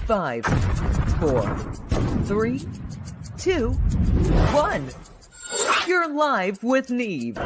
5, 4, 3, 2, 1. You're live with Neve.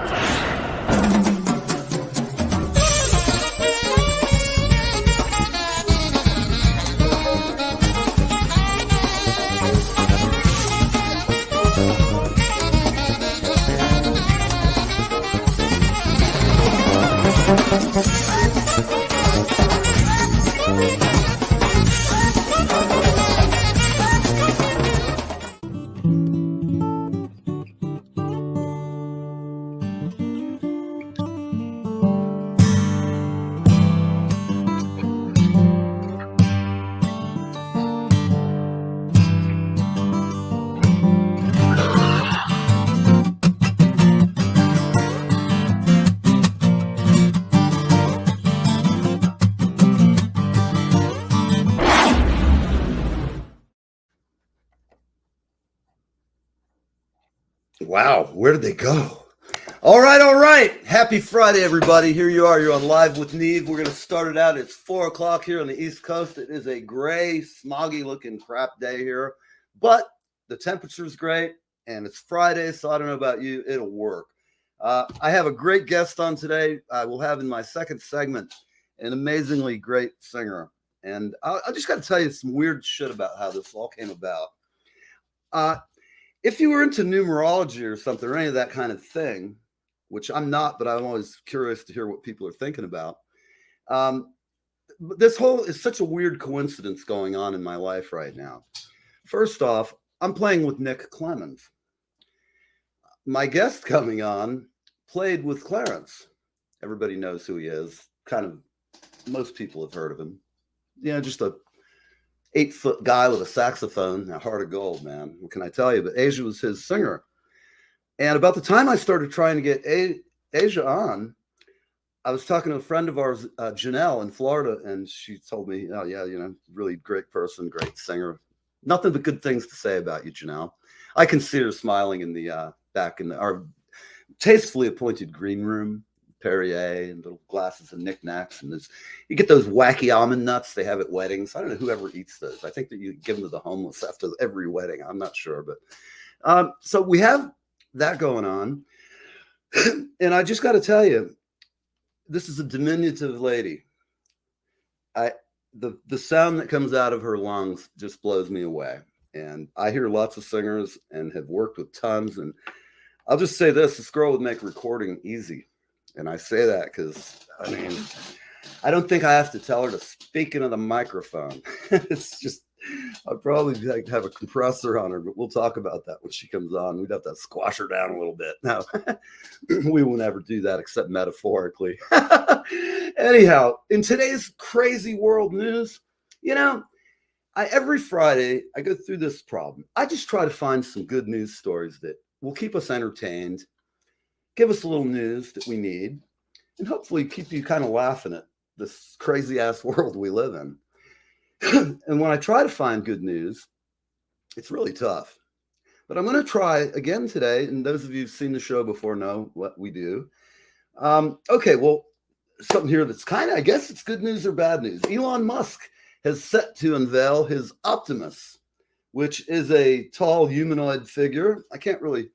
Wow, where did they go? All right. Happy Friday, everybody. Here you are. You're on Live with Neve. We're going to start it out. It's 4 o'clock here on the East Coast. It is a gray, smoggy-looking crap day here, but the temperature is great, and it's Friday, so I don't know about you. It'll work. I have a great guest on today. I will have in my second segment an amazingly great singer, and I just got to tell you some weird shit about how this all came about. If you were into numerology or something, or any of that kind of thing, which I'm not, but I'm always curious to hear what people are thinking about. This whole is such a weird coincidence going on in my life right now. First off, I'm playing with Nick Clemons. My guest coming on played with Clarence. Everybody knows who he is. Kind of, most people have heard of him. Just a 8-foot guy with a saxophone, a heart of gold, man. What can I tell you? But Asia was his singer. And about the time I started trying to get Asia on, I was talking to a friend of ours, Janelle in Florida, and she told me, oh, yeah, really great person, great singer. Nothing but good things to say about you, Janelle. I can see her smiling in the back in our tastefully appointed green room. Perrier and little glasses of knickknacks, and you get those wacky almond nuts they have at weddings. I don't know whoever eats those. I think that you give them to the homeless after every wedding. I'm not sure, but so we have that going on, and I just got to tell you, this is a diminutive lady. The sound that comes out of her lungs just blows me away, and I hear lots of singers and have worked with tons, and I'll just say this girl would make recording easy. And I say that because, I don't think I have to tell her to speak into the microphone. It's just, I'd probably like to have a compressor on her, but we'll talk about that when she comes on. We'd have to squash her down a little bit. No, we won't ever do that except metaphorically. Anyhow, in today's crazy world news, every Friday I go through this problem. I just try to find some good news stories that will keep us entertained, give us a little news that we need, and hopefully keep you kind of laughing at this crazy ass world we live in. And when I try to find good news, it's really tough. But I'm going to try again today, and those of you who've seen the show before know what we do. Okay, well, something here that's kind of, I guess it's good news or bad news. Elon Musk has set to unveil his Optimus, which is a tall humanoid figure. I can't really,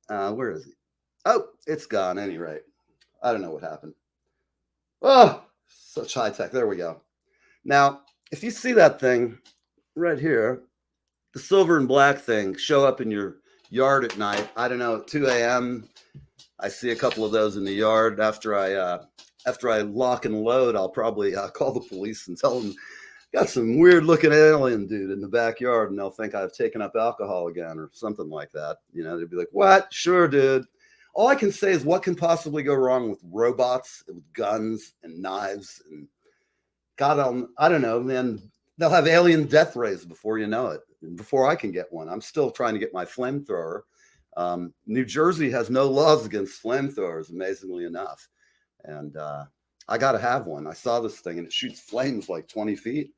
where is he? Oh, it's gone. At any rate, I don't know what happened. Oh, such high tech. There we go. Now, if you see that thing right here, the silver and black thing show up in your yard at night. I don't know, at 2 a.m. I see a couple of those in the yard. After I lock and load, I'll probably call the police and tell them got some weird looking alien dude in the backyard, and they'll think I've taken up alcohol again or something like that. They'd be like, "What? Sure, dude." All I can say is, what can possibly go wrong with robots, with guns and knives? And God, I don't know, man. They'll have alien death rays before you know it, before I can get one. I'm still trying to get my flamethrower. New Jersey has no laws against flamethrowers, amazingly enough. And I got to have one. I saw this thing, and it shoots flames like 20 feet.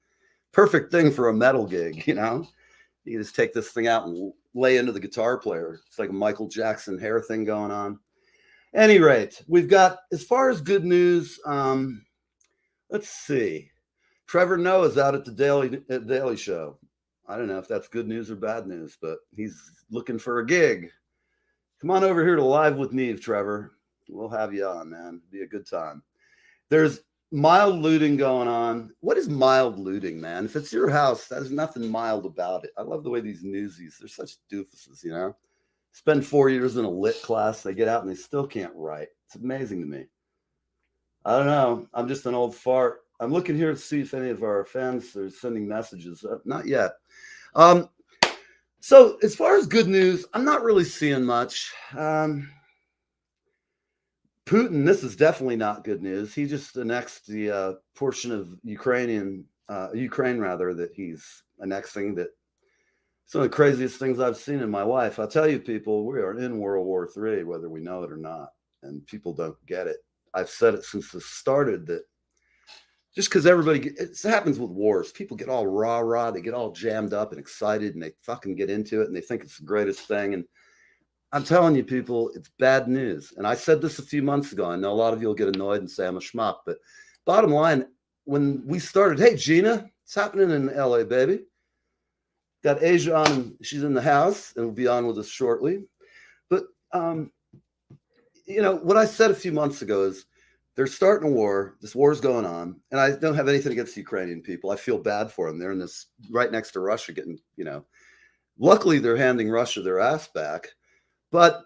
Perfect thing for a metal gig, You just take this thing out and lay into the guitar player. It's like a Michael Jackson hair thing going on. Any rate, we've got, as far as good news, let's see. Trevor Noah's out at the Daily Show. I don't know if that's good news or bad news, but he's looking for a gig. Come on over here to Live with Neve, Trevor. We'll have you on, man. Be a good time. There's mild looting going on. What is mild looting, man? If it's your house, there's nothing mild about it. I love the way these newsies, they're such doofuses, you know? Spend 4 years in a lit class, they get out and they still can't write. It's amazing to me. I don't know. I'm just an old fart. I'm looking here to see if any of our fans are sending messages. Not yet. So as far as good news, I'm not really seeing much. Putin, this is definitely not good news. He just annexed the portion of Ukraine that he's annexing. That some of the craziest things I've seen in my life. I'll tell you, people, we are in World War III, whether we know it or not, and people don't get it. I've said it since this started that just because it happens with wars, people get all rah-rah, they get all jammed up and excited, and they fucking get into it, and they think it's the greatest thing. And I'm telling you, people, it's bad news. And I said this a few months ago. I know a lot of you will get annoyed and say I'm a schmuck, but bottom line, when we started, hey, Gina, it's happening in LA, baby. Got Asia on, she's in the house, and will be on with us shortly. But, you know, what I said a few months ago is, they're starting a war. This war is going on. And I don't have anything against the Ukrainian people. I feel bad for them. They're in this right next to Russia getting, you know, luckily they're handing Russia their ass back. But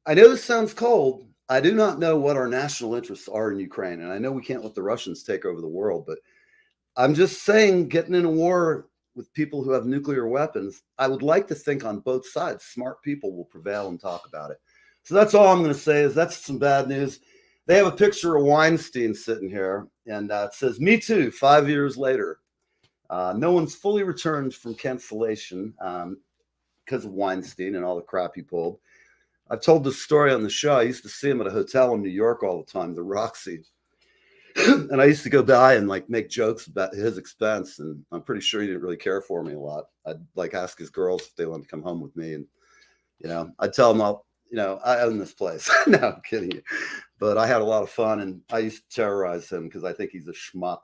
I know this sounds cold. I do not know what our national interests are in Ukraine. And I know we can't let the Russians take over the world. But I'm just saying, getting in a war with people who have nuclear weapons, I would like to think on both sides, smart people will prevail and talk about it. So that's all I'm going to say is that's some bad news. They have a picture of Weinstein sitting here, and it says, "Me too, 5 years later." No one's fully returned from cancellation because of Weinstein and all the crap he pulled. I've told this story on the show. I used to see him at a hotel in New York all the time, the Roxy. And I used to go by and like make jokes about his expense. And I'm pretty sure he didn't really care for me a lot. I'd like ask his girls if they wanted to come home with me. And, you know, I'd tell them, I own this place. No, I'm kidding you. But I had a lot of fun, and I used to terrorize him because I think he's a schmuck.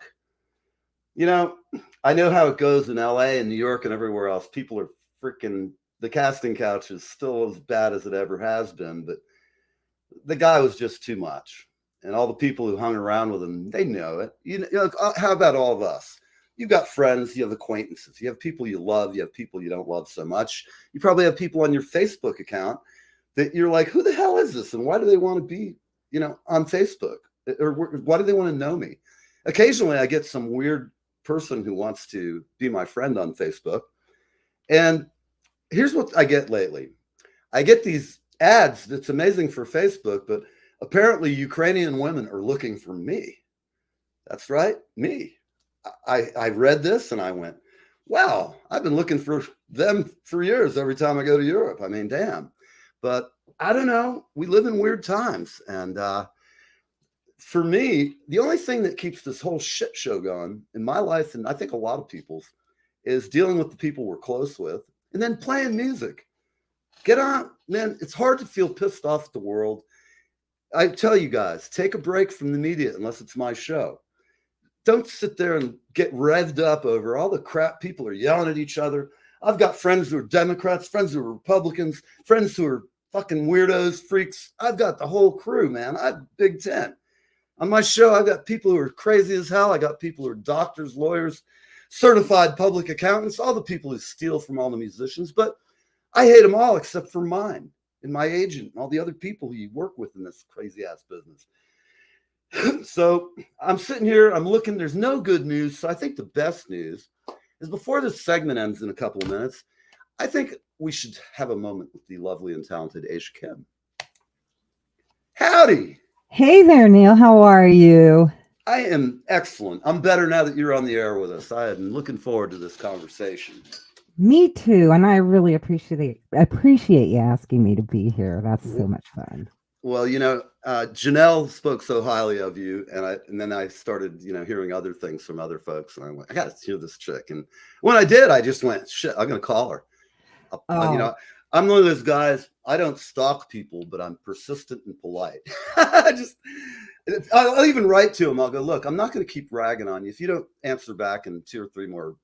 You know, I know how it goes in LA and New York and everywhere else. People are freaking, the casting couch is still as bad as it ever has been, but the guy was just too much. And all the people who hung around with him, they know it. You know, how about all of us? You've got friends, you have acquaintances, you have people you love, you have people you don't love so much. You probably have people on your Facebook account that you're like, who the hell is this? And why do they want to be, you know, on Facebook? Or why do they want to know me? Occasionally I get some weird person who wants to be my friend on Facebook. And here's what I get lately. I get these ads that's amazing for Facebook, but apparently Ukrainian women are looking for me. That's right, me. I read this and I went, wow, I've been looking for them for years every time I go to Europe. I mean, damn. But I don't know. We live in weird times. And for me, the only thing that keeps this whole shit show going in my life, and I think a lot of people's, is dealing with the people we're close with and then playing music. Get on, man. It's hard to feel pissed off at the world. I tell you guys, take a break from the media unless it's my show. Don't sit there and get revved up over all the crap people are yelling at each other. I've got friends who are Democrats, friends who are Republicans, friends who are fucking weirdos, freaks. I've got the whole crew, man. I'm Big Tent. On my show, I've got people who are crazy as hell. I got people who are doctors, lawyers, certified public accountants, all the people who steal from all the musicians. But I hate them all except for mine and my agent and all the other people who you work with in this crazy ass business. So I'm sitting here, I'm looking, there's no good news. So I think the best news is before this segment ends in a couple of minutes, I think we should have a moment with the lovely and talented Asia Kim. Howdy. Hey there, Neil. How are you? I am excellent. I'm better now that you're on the air with us. I am looking forward to this conversation. Me too. And I really appreciate you asking me to be here. That's so much fun. Well, you know, Janelle spoke so highly of you, and then I started, you know, hearing other things from other folks, and I went, I got to hear this chick. And when I did, I just went, shit, I'm going to call her. You know, I'm one of those guys. I don't stalk people, but I'm persistent and polite. I'll even write to him. I'll go, look, I'm not going to keep ragging on you. If you don't answer back in 2 or 3 more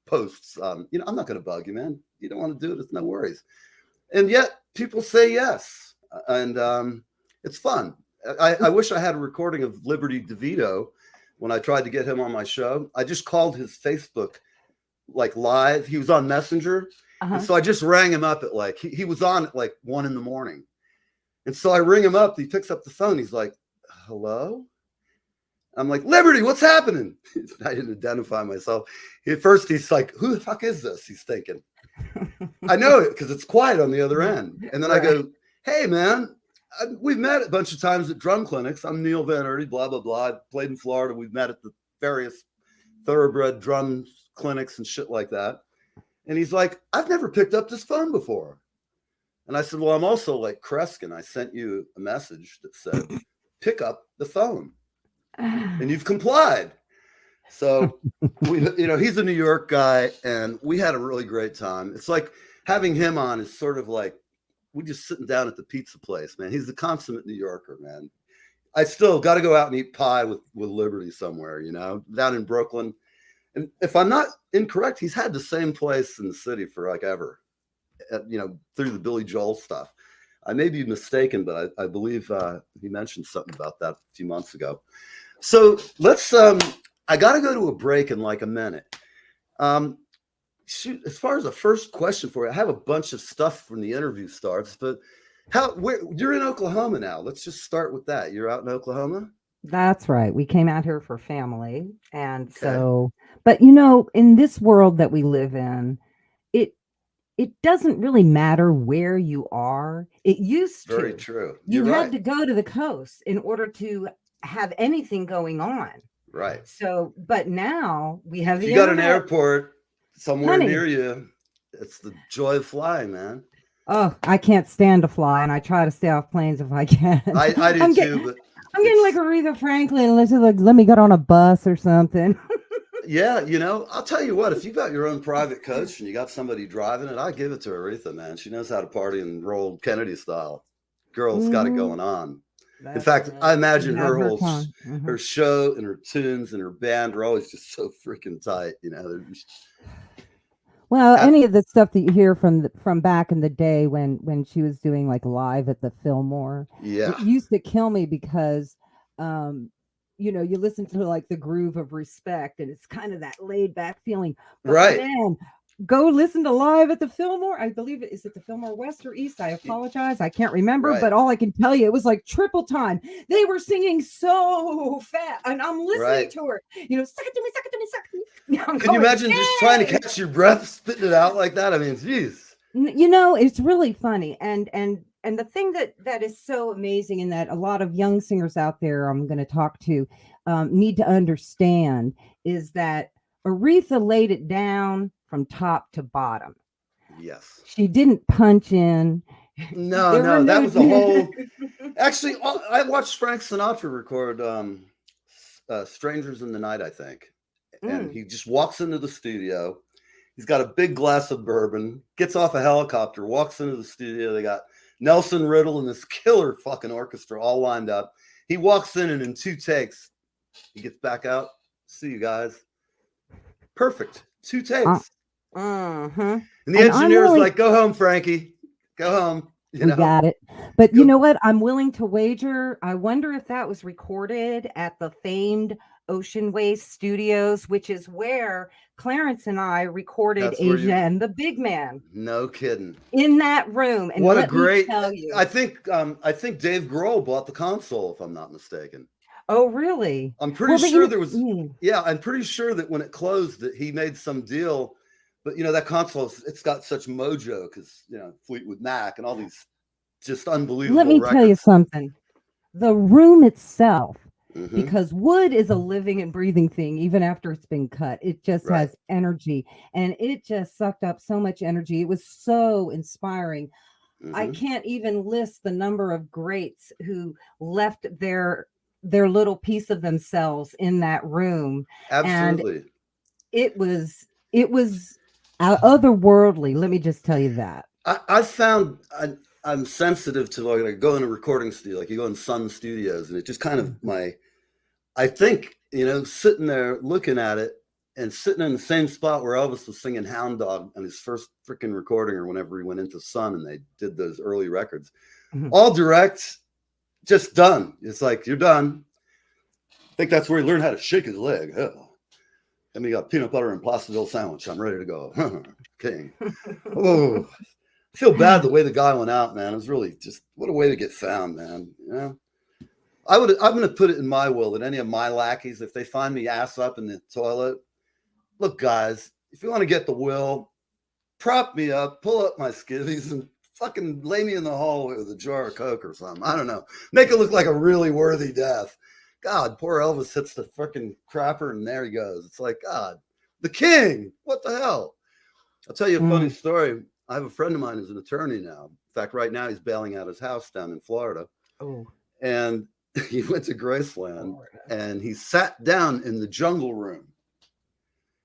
posts, I'm not going to bug you, man. You don't want to do it. It's no worries. And yet people say yes. And it's fun. I wish I had a recording of Liberty DeVito when I tried to get him on my show. I just called his Facebook like live. He was on Messenger. And so I just rang him up at like, he was on at like 1 a.m. And so I ring him up. He picks up the phone. He's like, hello? I'm like, Liberty, what's happening? I didn't identify myself. At first, he's like, who the fuck is this? He's thinking. I know it because it's quiet on the other end. And then I go, hey, man, we've met a bunch of times at drum clinics. I'm Neil Van Erdy, blah, blah, blah. I played in Florida. We've met at the various thoroughbred drum clinics and shit like that. And he's like, I've never picked up this phone before. And I said, well, I'm also like Kreskin. I sent you a message that said, pick up the phone. And you've complied. So, he's a New York guy, and we had a really great time. It's like having him on is sort of like, we're just sitting down at the pizza place, man. He's the consummate New Yorker, man. I still got to go out and eat pie with Liberty somewhere, down in Brooklyn. And if I'm not incorrect, he's had the same place in the city for like ever, through the Billy Joel stuff. I may be mistaken, but I believe he mentioned something about that a few months ago. So let's, I got to go to a break in like a minute. Shoot, as far as the first question for you, I have a bunch of stuff from the interview starts, but you're in Oklahoma now. Let's just start with that. You're out in Oklahoma? That's right. We came out here for family. And so, but in this world that we live in, it doesn't really matter where you are. It used to. Very true. You had to go to the coast in order to have anything going on. Right. So, but now we have the you got an airport somewhere near you. It's the joy of flying, man. Oh, I can't stand to fly, and I try to stay off planes if I can. I do too, but I'm getting like Aretha Franklin. Let me get on a bus or something. Yeah, I'll tell you what, if you got your own private coach and you got somebody driving it, I give it to Aretha, man. She knows how to party and roll Kennedy style. Girl's got it going on. In fact, I imagine her whole her show and her tunes and her band are always just so freaking tight. Well, any of the stuff that you hear from back in the day when she was doing like live at the Fillmore, it used to kill me because you listen to like the groove of Respect, and it's kind of that laid back feeling. But right. Man, go listen to live at the Fillmore. I believe is it the Fillmore West or East? I apologize. I can't remember, but all I can tell you, it was like triple time. They were singing so fast, and I'm listening to her. Suck it to me, suck it to me, suck it to me. Can you imagine just trying to catch your breath, spitting it out like that? I mean, geez. It's really funny. And the thing that is so amazing, and that a lot of young singers out there I'm going to talk to need to understand, is that Aretha laid it down from top to bottom. Yes. She didn't punch in. No, that was a whole. Actually, I watched Frank Sinatra record Strangers in the Night, I think. And he just walks into the studio. He's got a big glass of bourbon, gets off a helicopter, walks into the studio. They got Nelson Riddle and this killer fucking orchestra all lined up. He walks in, and in 2 takes, he gets back out. See you guys. Perfect. 2 takes. And the engineer's like, go home, Frankie. Go home. We got it. But you know what? I'm willing to wager. I wonder if that was recorded at the famed Ocean Way Studios, which is where Clarence and I recorded Asia and the Big Man. No kidding. In that room. And what a great, tell you, I think Dave Grohl bought the console, if I'm not mistaken. Oh, really? I'm pretty sure there was, I'm pretty sure that when it closed that he made some deal, but that console, it's got such mojo because, Fleetwood Mac and all these just unbelievable Let me records. tell you something. The room itself, because wood is a living and breathing thing, even after it's been cut. It just has energy, and it just sucked up so much energy. It was so inspiring. I can't even list the number of greats who left their little piece of themselves in that room. Absolutely. And it was otherworldly. Let me just tell you that. I found I'm sensitive to like go in a recording studio, like you go in Sun Studios, and it just kind of I think, sitting there looking at it and sitting in the same spot where Elvis was singing Hound Dog on his first freaking recording, or whenever he went into Sun and they did those early records, all direct, just done. It's like, you're done. I think that's where he learned how to shake his leg. Oh. And he got peanut butter and Placerville sandwich. I'm ready to go. King. Oh, I feel bad the way the guy went out, man. It was really just, what a way to get found, man. I'm going to put it in my will that any of my lackeys, if they find me ass up in the toilet, look, guys, if you want to get the will, prop me up, pull up my skivvies, and fucking lay me in the hallway with a jar of Coke or something. I don't know. Make it look like a really worthy death. God, poor Elvis hits the freaking crapper, and there he goes. It's like, God, the king. What the hell? I'll tell you a funny story. I have a friend of mine who's an attorney now. In fact, right now he's bailing out his house down in Florida. Oh. And he went to Graceland and he sat down in the jungle room.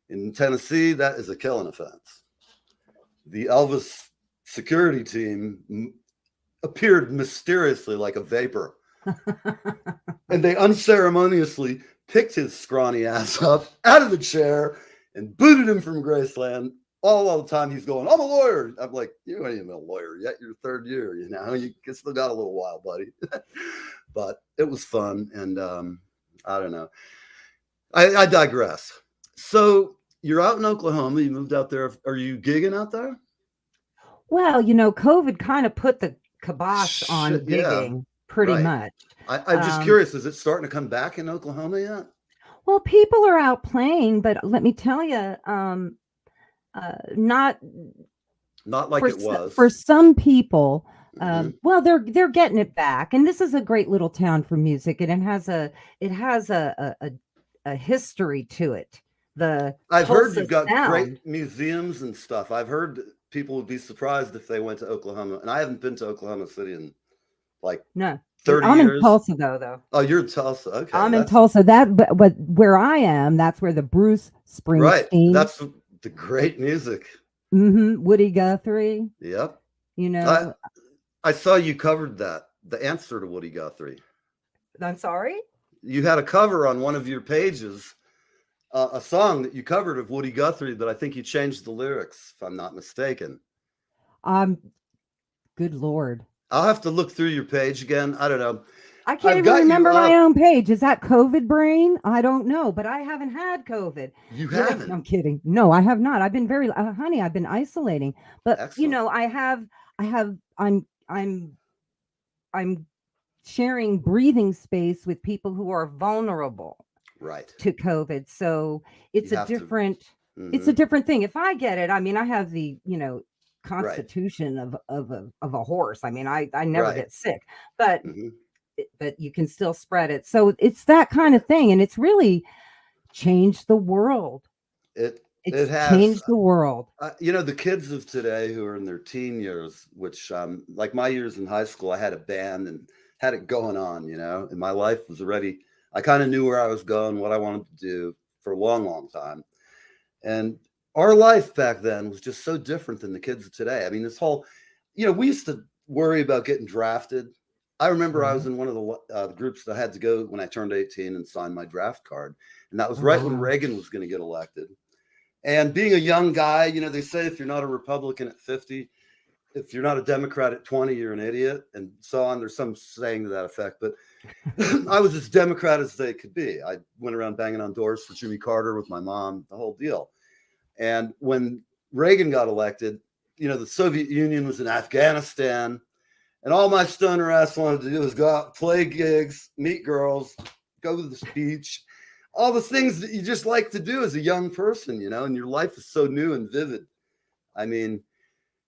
In Tennessee, that is a killing offense. The Elvis security team appeared mysteriously like a vapor. And they unceremoniously picked his scrawny ass up out of the chair and booted him from Graceland. All the time he's going, I'm a lawyer. I'm like, you ain't even a lawyer yet. You're third year, you still got a little while, buddy. But it was fun. And I don't know. I digress. So you're out in Oklahoma. You moved out there. Are you gigging out there? Well, COVID kind of put the kibosh on gigging pretty much. I'm just curious, is it starting to come back in Oklahoma yet? Well, people are out playing, but let me tell you, not like it was for some people. Well, they're getting it back, and this is a great little town for music, and it has a history to it. I've heard you've got great museums and stuff. I've heard people would be surprised if they went to Oklahoma, and I haven't been to Oklahoma City in like 30 I'm years. In Tulsa though. Oh, you're in Tulsa. Okay, I'm in Tulsa. But where I am, that's where the Bruce Springsteen. Right, that's the great music. Woody Guthrie. Yep. I saw you covered the answer to Woody Guthrie. I'm sorry? You had a cover on one of your pages, a song that you covered of Woody Guthrie, but I think you changed the lyrics, if I'm not mistaken. Good Lord. I'll have to look through your page again. I don't know. I can't even remember my own page. Is that COVID brain? I don't know, but I haven't had COVID. You haven't? I'm kidding. No, I have not. I've been very, honey, I've been isolating, but excellent. I'm sharing breathing space with people who are vulnerable to COVID. So it's a different thing. If I get it, I mean, I have the, constitution of a horse. I mean, I never get sick, but but you can still spread it. So it's that kind of thing, and it's really changed the world. It's has changed the world. The kids of today who are in their teen years, which like my years in high school, I had a band and had it going on, and my life was already, I kind of knew where I was going, what I wanted to do for a long, long time. And our life back then was just so different than the kids of today. I mean, this whole, we used to worry about getting drafted. I remember I was in one of the groups that I had to go when I turned 18 and sign my draft card. And that was right when Reagan was going to get elected. And being a young guy, they say if you're not a Republican at 50, if you're not a Democrat at 20, you're an idiot, and so on. There's some saying to that effect. But I was as Democrat as they could be. I went around banging on doors for Jimmy Carter with my mom, the whole deal. And when Reagan got elected, the Soviet Union was in Afghanistan. And all my stoner ass wanted to do was go out, play gigs, meet girls, go to the beach, all the things that you just like to do as a young person, and your life is so new and vivid. I mean,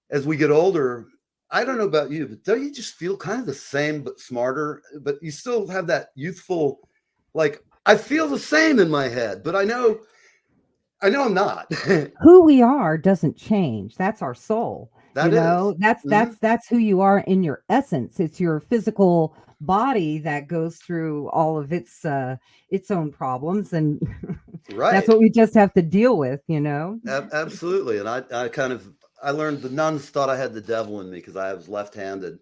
as we get older, I don't know about you, but don't you just feel kind of the same, but smarter, but you still have that youthful, like, I feel the same in my head, but I know I'm not. Who we are doesn't change. That's our soul. That's who you are in your essence. It's your physical body that goes through all of its own problems, and that's what we just have to deal with. Absolutely. And I kind of I learned the nuns thought I had the devil in me because I was left-handed,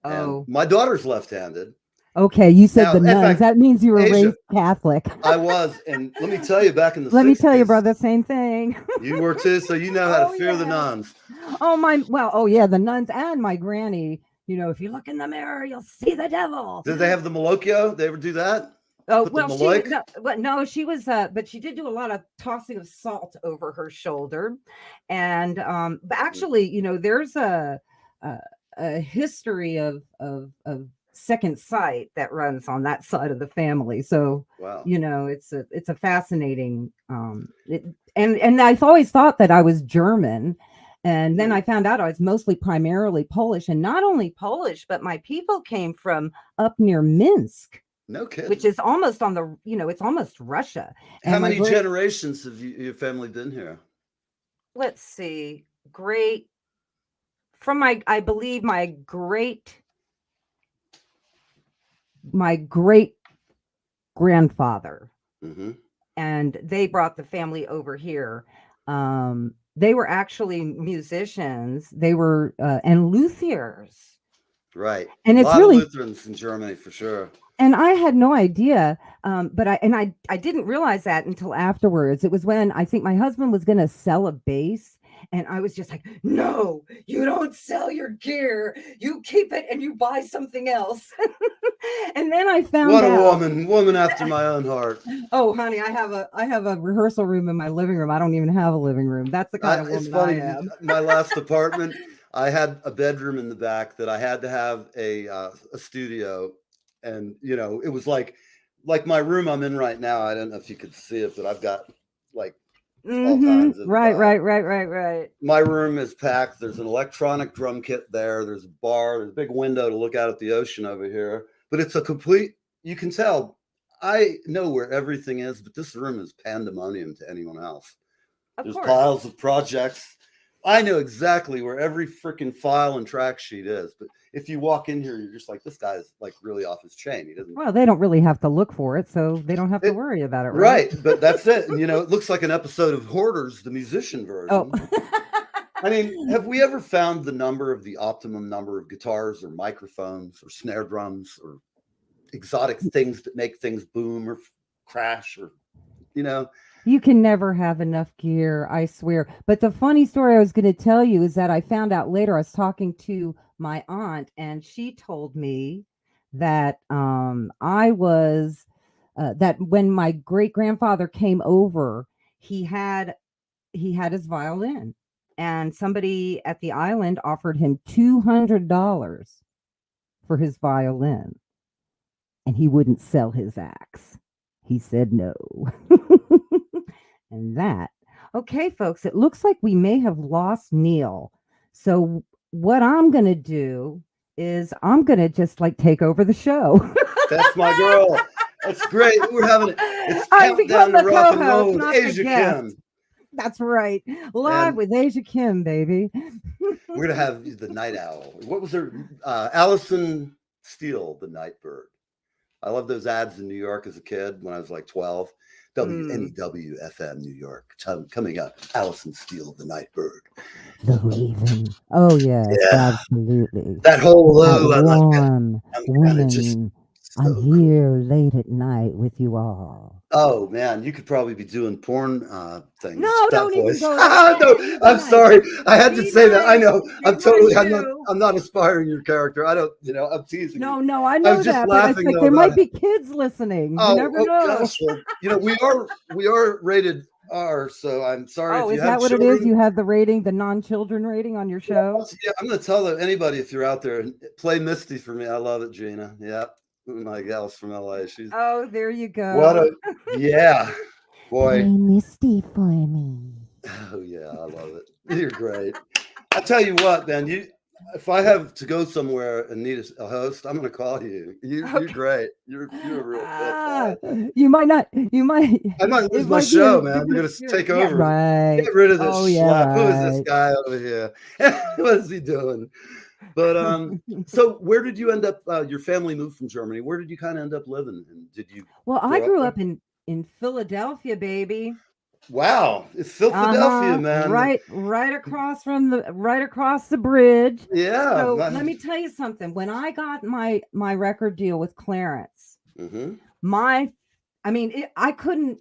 and Oh, my daughter's left-handed. okay. You said Now, the in nuns. fact, That means you were Asia, raised Catholic. I was, and let me tell you, back in the Let me tell you, 60s, brother, same thing. you were too, so you know how to Oh fear the yeah. nuns. Oh my. Well, oh yeah, the nuns and my granny. You know, if you look in the mirror, you'll see the devil. Did they have the Malocchio? They ever do that? Oh Put the well, Maloik? no, she was, but she did do a lot of tossing of salt over her shoulder, and but actually, you know, there's a, a history of second sight that runs on that side of the family. So Wow. you know, it's a fascinating, and I've always thought that I was German. And then I found out I was mostly primarily Polish, and not only Polish, but my people came from up near Minsk, No kidding. which is almost on the, you know, it's almost Russia. How And many generations have your family been here? let's see, great from I believe my great grandfather, Mm-hmm. and they brought the family over here. They were actually musicians. They were and luthiers. Right. And A it's lot really, of Lutherans in Germany for sure. and I had no idea, but I didn't realize that until afterwards. It was when I think my husband was going to sell a bass, and I was just like, "No, you don't sell your gear. You keep it and you buy something else." And then I found What a out. woman after my own heart. Oh, honey, I have a rehearsal room in my living room. I don't even have a living room. That's the kind of It's woman funny. I am. My last apartment, I had a bedroom in the back that I had to have a studio, and you know, it was like my room I'm in right now. I don't know if you could see it, but I've got like all kinds of Right. my room is packed. There's an electronic drum kit there. There's a bar. There's a big window to look out at the ocean over here. But it's a complete, you can tell, I know where everything is, but this room is pandemonium to anyone else. There's piles of projects. I know exactly where every freaking file and track sheet is. But if you walk in here, you're just like, this guy's like really off his chain. He doesn't. Well, they don't really have to look for it, so they don't have to worry about it, right? But that's it. And, you know, it looks like an episode of Hoarders, the musician version. Oh. I mean, have we ever found the optimum number of guitars or microphones or snare drums or exotic things that make things boom or crash, or, you know? You can never have enough gear, I swear. But the funny story I was going to tell you is that I found out later. I was talking to my aunt, and she told me that I was that when my great grandfather came over, he had his violin, and somebody at the island offered him $200 for his violin, and he wouldn't sell his axe. He said no. And that, okay, folks, it looks like we may have lost Neil. So what I'm going to do is I'm going to just like take over the show. That's my girl. That's great. We're having it. It's I've become countdown the to rock and roll co-host, with not the Asia guest. Kim. That's right. Live And with Asia Kim, baby. we're gonna have the Night Owl. What was her? Allison Steele, the Night Bird. I love those ads in New York as a kid when I was like 12. WNEW FM New York. Coming up, Allison Steele, the Night Bird. The Raven. Oh yes, yeah, absolutely. that whole That warm woman. just so I'm here late at night with you all. Oh man, you could probably be doing porn things. No, that don't voice. even go there. No, I'm sorry. I had to say that. I know. I'm totally. You. I'm not aspiring your character. I don't. You know. I'm teasing. No, you. no, I know was just that, but it's laughing, like though, there might about be kids listening. Oh, You never know. gosh. Well, you know, we are rated R, so I'm sorry Oh, if you is have that what children. it is? You have the rating, the non-children rating on your show? Yeah, I'm going to tell anybody if you're out there, play Misty for me. I love it, Gina. Yeah, my gal's from LA. She's Oh, there you go. what a yeah, boy. Play Misty for me. Oh yeah, I love it. You're great. I tell you what, man. If I have to go somewhere and need a host, I'm going to call you. You're great. You're a real fit. You might not. You might. I might lose my show, man. You're going to take over. Right. Get rid of this schlep. Right. Who is this guy over here? What is he doing? But so where did you end up? Your family moved from Germany. Where did you kind of end up living? And did you? Well, I grew up in Philadelphia, baby. Wow, it's Philadelphia, man. Right across the bridge. Yeah. So let me tell you something. When I got my record deal with Clarence, I couldn't.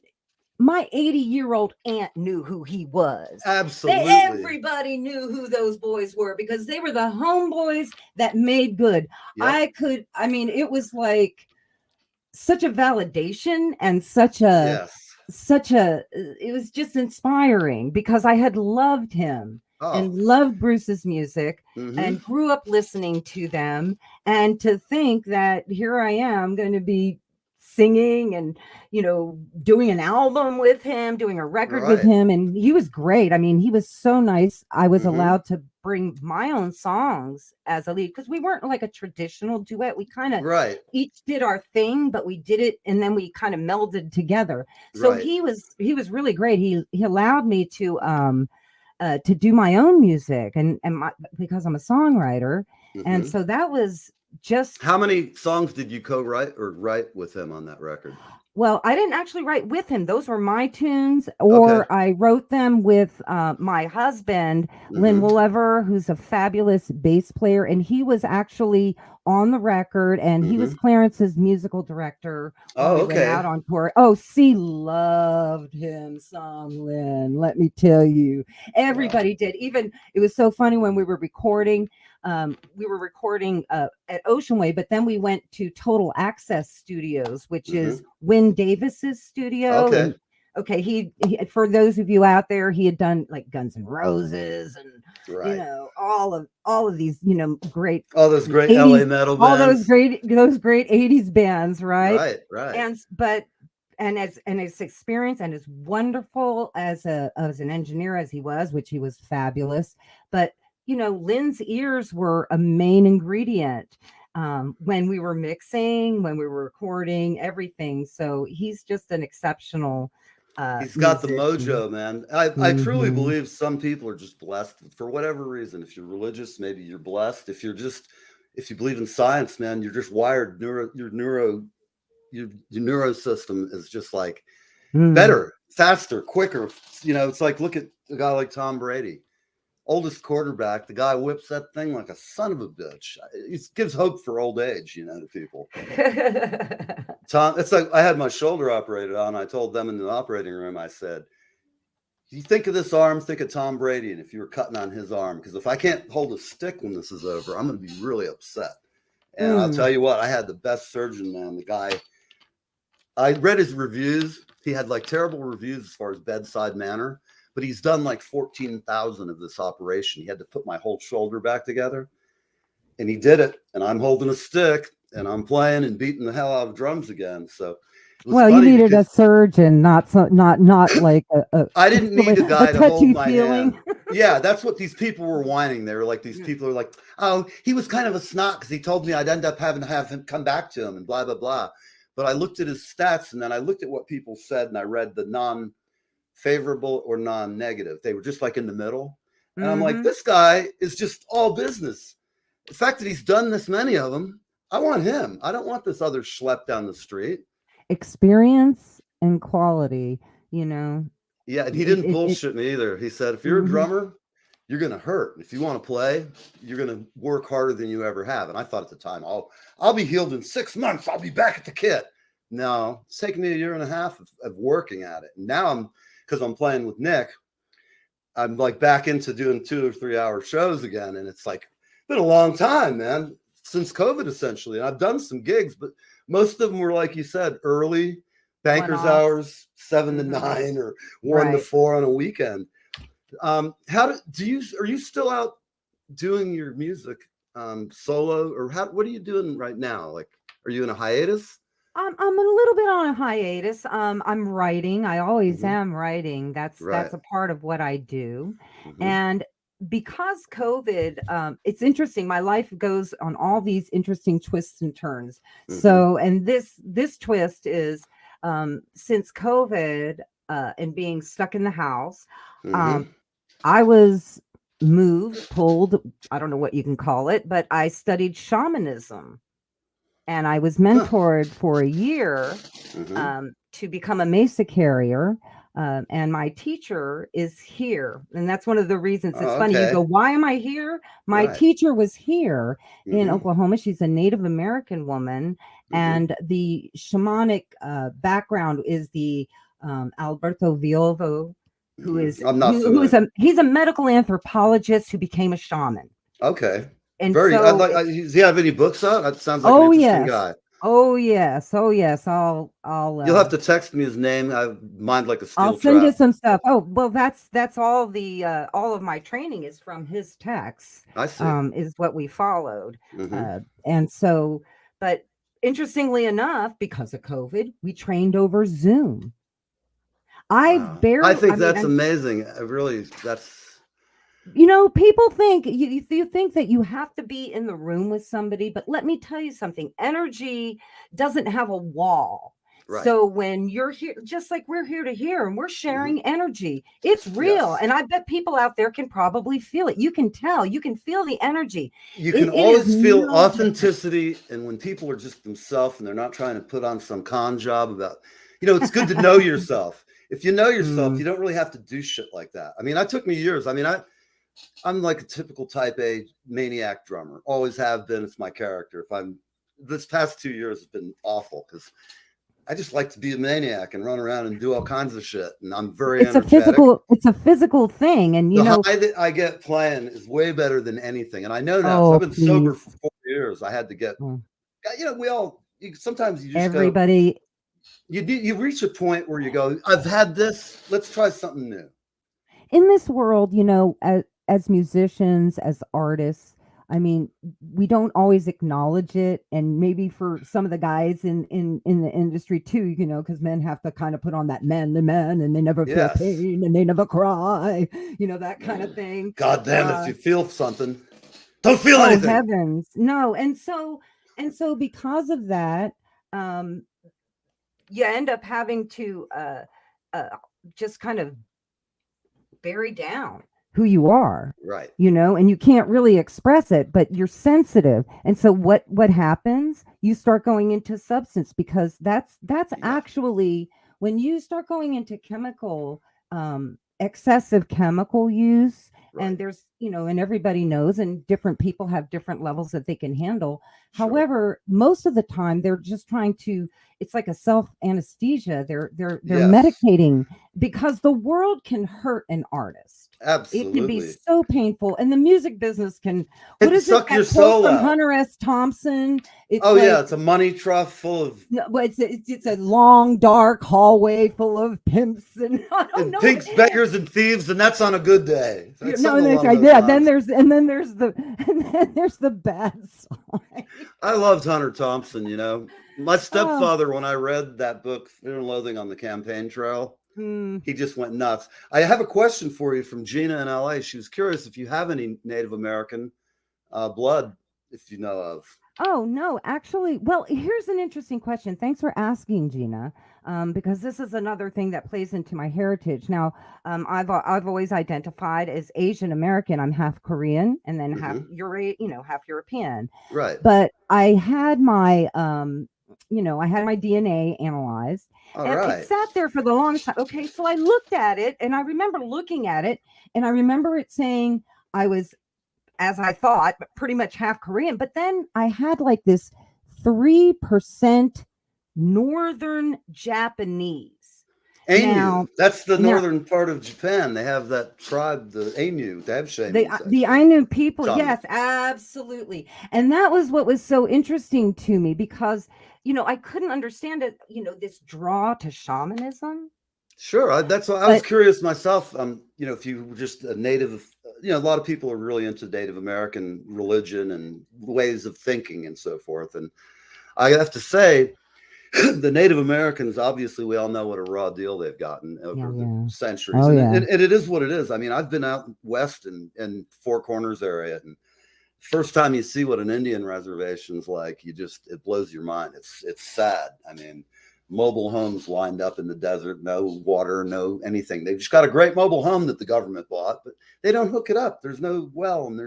My 80-year-old aunt knew who he was. Absolutely. Everybody knew who those boys were because they were the homeboys that made good. Yep. It was like such a validation and it was just inspiring because I had loved him and loved Bruce's music and grew up listening to them. And to think that here I am going to be singing and, doing an album with him, doing a record with him. And he was great. I mean, he was so nice. I was allowed to bring my own songs as a lead because we weren't like a traditional duet. We kind of each did our thing, but we did it and then we kind of melded together. So he was really great. He allowed me to do my own music because I'm a songwriter. And so that was just. How many songs did you co-write or write with him on that record? Well, I didn't actually write with him. Those were my tunes, or I wrote them with my husband, Lynn Willever, who's a fabulous bass player. And he was actually on the record and he was Clarence's musical director. When we went out on tour. Oh, C loved him some, Lynn. Let me tell you, everybody did. Even it was so funny when we were recording. We were recording at Ocean Way, but then we went to Total Access Studios, which is Wynn Davis's studio. He for those of you out there, he had done like Guns N' Roses and all of these great those great 80s, LA metal bands, all those great 80s bands, right. And his experience and as wonderful as an engineer as he was, which he was fabulous, but Lynn's ears were a main ingredient when we were mixing, when we were recording, everything. So he's just an exceptional he's got musician. The mojo, man. I truly believe some people are just blessed for whatever reason. If you're religious, maybe you're blessed. If you believe in science, man, you're just wired. Your neuro system is just like better, faster, quicker. It's like, look at a guy like Tom Brady. Oldest quarterback, the guy whips that thing like a son of a bitch. It gives hope for old age, to people. Tom, it's like I had my shoulder operated on. I told them in the operating room, I said, you think of this arm, think of Tom Brady, and if you were cutting on his arm, because if I can't hold a stick when this is over, I'm going to be really upset. And I'll tell you what, I had the best surgeon, man. The guy, I read his reviews. He had like terrible reviews as far as bedside manner. But he's done like 14,000 of this operation. He had to put my whole shoulder back together. And he did it. And I'm holding a stick and I'm playing and beating the hell out of drums again. So you needed a surgeon, not like a I didn't need a guy to hold my hand. Yeah, that's what these people were whining. They were like, these people are like, oh, he was kind of a snot because he told me I'd end up having to have him come back to him and blah, blah, blah. But I looked at his stats and then I looked at what people said and I read the non-favorable or non-negative. They were just like in the middle. And I'm like, this guy is just all business. The fact that he's done this many of them, I want him. I don't want this other schlep down the street. Experience and quality, Yeah, and he didn't bullshit me either. He said, if you're a drummer, you're going to hurt. If you want to play, you're going to work harder than you ever have. And I thought at the time, I'll be healed in 6 months. I'll be back at the kit. No, it's taken me 1.5 years of working at it. And now because I'm playing with Nick, I'm like back into doing 2 or 3 hour shows again. And it's like, been a long time, man, since COVID essentially. And I've done some gigs, but most of them were, like you said, early bankers hours, 7 to 9 or 1 to 4 on a weekend. Are you still out doing your music solo, or what are you doing right now? Like, are you in a hiatus? I'm a little bit on a hiatus. I'm writing. I always am writing. That's a part of what I do. And because COVID, it's interesting. My life goes on all these interesting twists and turns. So, and this twist is since COVID and being stuck in the house, I was pulled, I don't know what you can call it, but I studied shamanism. And I was mentored for a year to become a Mesa carrier. And my teacher is here. And that's one of the reasons it's Oh, funny. You okay. go, why am I here? My Right. teacher was here in Mhm. Oklahoma. She's a Native American woman. Mhm. And the shamanic background is the Alberto Viovo, who Mhm. is I'm not familiar. he's a medical anthropologist who became a shaman. Okay. And Very. I'd so like. Does he have any books out? That sounds like an oh interesting yes. guy. Oh yes. Oh yes. You'll have to text me his name. I mind like a I'll steel send you trap. some stuff. Oh, well, that's all the all of my training is from his texts, I see. is what we followed. Hmm. And so, but interestingly enough, because of COVID, we trained over Zoom. Wow. I think that's amazing. I really, that's People think you think that you have to be in the room with somebody, but let me tell you something. Energy doesn't have a wall. right. So when you're here, just like we're here to hear and we're Hmm. sharing energy, it's real. Yes. And I bet people out there can probably feel it. You can tell, you can feel the energy. You can It is always feel no different. authenticity, and when people are just themselves and they're not trying to put on some con job about, it's good to know yourself. If you know yourself, Mm, you don't really have to do shit like that. I mean, it took me years. I mean, I'm like a typical type A maniac drummer. Always have been. It's my character. This past 2 years has been awful because I just like to be a maniac and run around and do all kinds of shit. And I'm very energetic. it's a physical thing. And The high that I get playing is way better than anything. And I know now because oh I've been sober please. for 4 years. I had to get, Mm. sometimes you just go, Everybody you reach a point where you go, I've had this. Let's try something new. in this world, as musicians, as artists, I mean, we don't always acknowledge it, and maybe for some of the guys in the industry too, because men have to kind of put on that manly man, and they never feel Yes. pain, and they never cry, that kind of thing. God damn, if you feel something, don't feel Oh anything. heavens, no! And so because of that, you end up having to just kind of bury down who you are, Right. and you can't really express it, but you're sensitive. And so what happens, you start going into substance, because that's actually when you start going into chemical excessive chemical use. Right. And there's and everybody knows, and different people have different levels that they can handle. Sure. However, most of the time they're just trying to, it's like a self anesthesia. They're Yes. medicating, because the world can hurt an artist. It can be Absolutely. so painful, and the music business can. It What is suck it? your That quote soul from out. Hunter S. Thompson. It's Oh like, yeah, it's a money trough full of no, but it's a long dark hallway full of pimps and I don't know. pinks, beggars, and thieves, and that's on a good day. It's No, something and along those yeah. lines. Then there's the bad side. I loved Hunter Thompson. My stepfather, when I read that book, Fear and Loathing on the Campaign Trail, he just went nuts. I have a question for you from Gina in LA. She was curious if you have any Native American blood, if you know of. Oh no, actually, well, here's an interesting question. Thanks for asking, Gina, because this is another thing that plays into my heritage. Now, I've always identified as Asian American. I'm half Korean and then half half European. Right. But I had my I had my DNA analyzed, All and right. it sat there for the longest time. Okay, so I looked at it, and I remember looking at it, and I remember it saying I was, as I thought, pretty much half Korean. But then I had like this 3% Northern Japanese. Ainu. That's the northern part of Japan. They have that tribe, the Ainu. They have shamans. The Ainu people. Shaman. Yes, absolutely. And that was what was so interesting to me, because, I couldn't understand it, this draw to shamanism. Sure. That's why I was curious myself. If you were just a native, a lot of people are really into Native American religion and ways of thinking and so forth. And I have to say, the Native Americans, obviously, we all know what a raw deal they've gotten over the centuries. And it is what it is. I mean, I've been out west in Four Corners area, and first time you see what an Indian reservation's like, it blows your mind. It's sad. I mean, mobile homes lined up in the desert, no water, no anything. They've just got a great mobile home that the government bought, but they don't hook it up. There's no well, and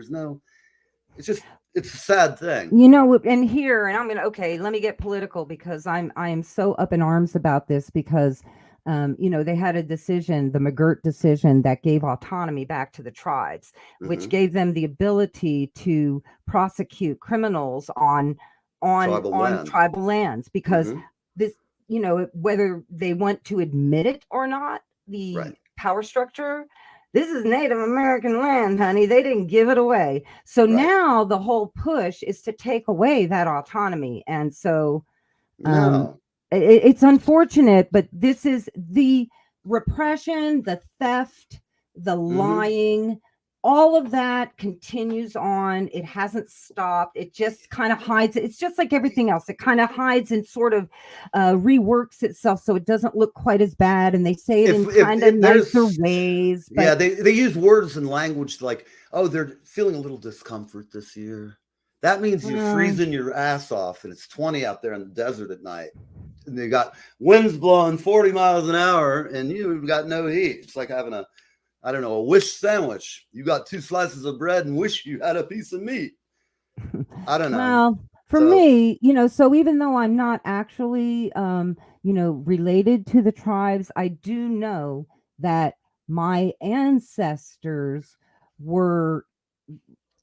it's a sad thing. And here, and let me get political, because I am so up in arms about this, because they had a decision, the McGirt decision, that gave autonomy back to the tribes, which gave them the ability to prosecute criminals on tribal lands, because this, whether they want to admit it or not, the power structure, this is Native American land, honey. They didn't give it away. So now the whole push is to take away that autonomy. And so it's unfortunate, but this is the repression, the theft, the lying, all of that continues on. It hasn't stopped. It just kind of hides. It's just like everything else. It kind of hides and sort of reworks itself so it doesn't look quite as bad. And they say it in kind of nicer ways. But... yeah, they use words and language like, oh, they're feeling a little discomfort this year. That means you're freezing your ass off and it's 20 out there in the desert at night. And they got winds blowing 40 miles an hour and you've got no heat. It's like having a wish sandwich. You got 2 slices of bread and wish you had a piece of meat. I don't know. Well, for me, so even though I'm not actually, related to the tribes, I do know that my ancestors were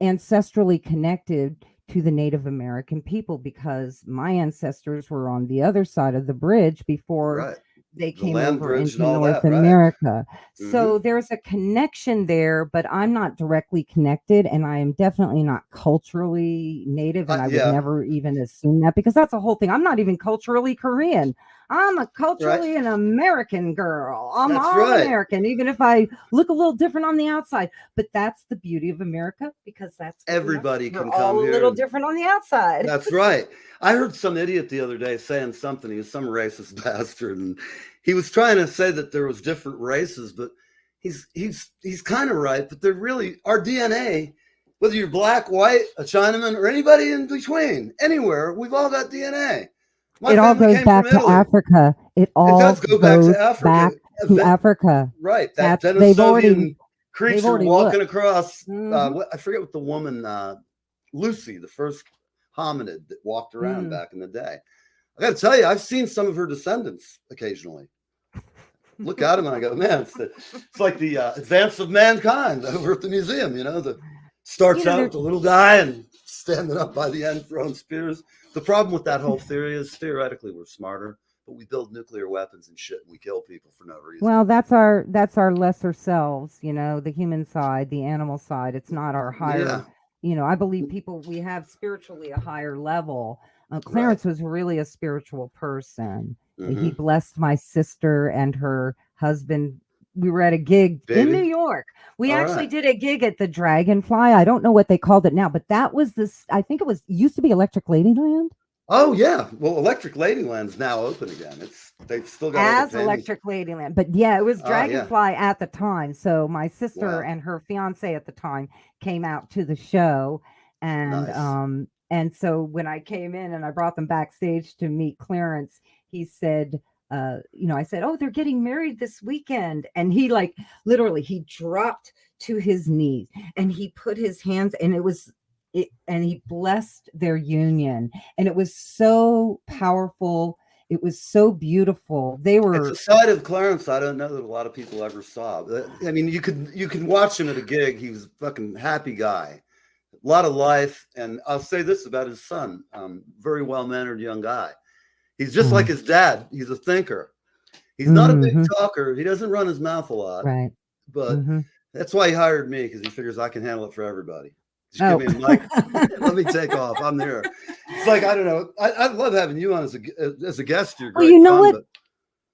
ancestrally connected to the Native American people, because my ancestors were on the other side of the bridge before they came over into North America. So there's a connection there, but I'm not directly connected, and I am definitely not culturally Native, and I would never even assume that, because that's a whole thing. I'm not even culturally Korean. I'm a culturally an American girl. I'm all American, even if I look a little different on the outside. But that's the beauty of America, because that's everybody can come all here. A little different on the outside. That's right. I heard some idiot the other day saying something. He was some racist bastard, and he was trying to say that there was different races, but he's kind of right. But they're really our DNA. Whether you're black, white, a Chinaman, or anybody in between, anywhere, we've all got DNA. It all goes back to Africa. It does go back to Africa. Right. That Denisovian creature walking across. I forget what the woman, Lucy, the first hominid that walked around back in the day. I got to tell you, I've seen some of her descendants occasionally. Look at them and I go, man, it's like the advance of mankind over at the museum. The starts out with a little guy and standing up by the end throwing spears. The problem with that whole theory is theoretically we're smarter, but we build nuclear weapons and shit and we kill people for no reason. Well, that's our lesser selves, the human side, the animal side. It's not our higher, I believe we have spiritually a higher level. Clarence was really a spiritual person. He blessed my sister and her husband. We were at a gig in New York. We actually did a gig at the Dragonfly. I don't know what they called it now, but that was I think it used to be Electric Ladyland. Oh yeah. Well, Electric Ladyland's now open again. They've still got as Electric Ladyland, but it was Dragonfly at the time. So my sister and her fiance at the time came out to the show, and and so when I came in and I brought them backstage to meet Clarence, he said, I said, oh, they're getting married this weekend. And he literally, he dropped to his knees and he put his hands, and and he blessed their union. And it was so powerful. It was so beautiful. It's a side of Clarence I don't know that a lot of people ever saw. I mean, you can watch him at a gig. He was a fucking happy guy. A lot of life. And I'll say this about his son. Very well-mannered young guy. He's just like his dad. He's a thinker. He's not a big talker. He doesn't run his mouth a lot. Right. But that's why he hired me, because he figures I can handle it for everybody. Just give me a mic. Let me take off. I'm there. It's like, I don't know. I love having you on as a guest. You're great. Well, you know what?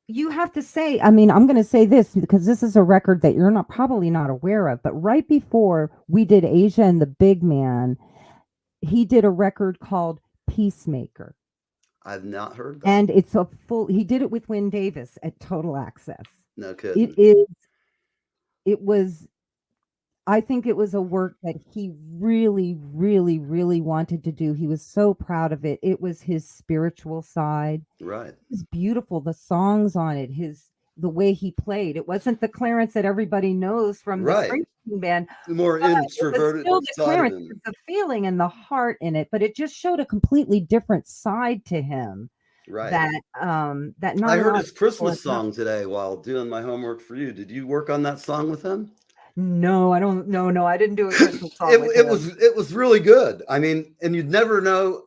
You have to say, I mean, I'm going to say this because this is a record that you're probably not aware of. But right before we did Asia and the Big Man, he did a record called Peacemaker. I've not heard that. And he did it with Wynn Davis at Total Access. No kidding. I think it was a work that he really, really, really wanted to do. He was so proud of it. It was his spiritual side. Right. It was beautiful. The songs on it, the way he played. It wasn't the Clarence that everybody knows from the Springsteen Band. The more introverted. It was still the Clarence with the feeling and the heart in it, but it just showed a completely different side to him. Right. that not I a heard lot his of people Christmas have. song today while doing my homework for you. Did you work on that song with him? No, I don't. No, I didn't do a Christmas song with him. It was really good. I mean, and you'd never know.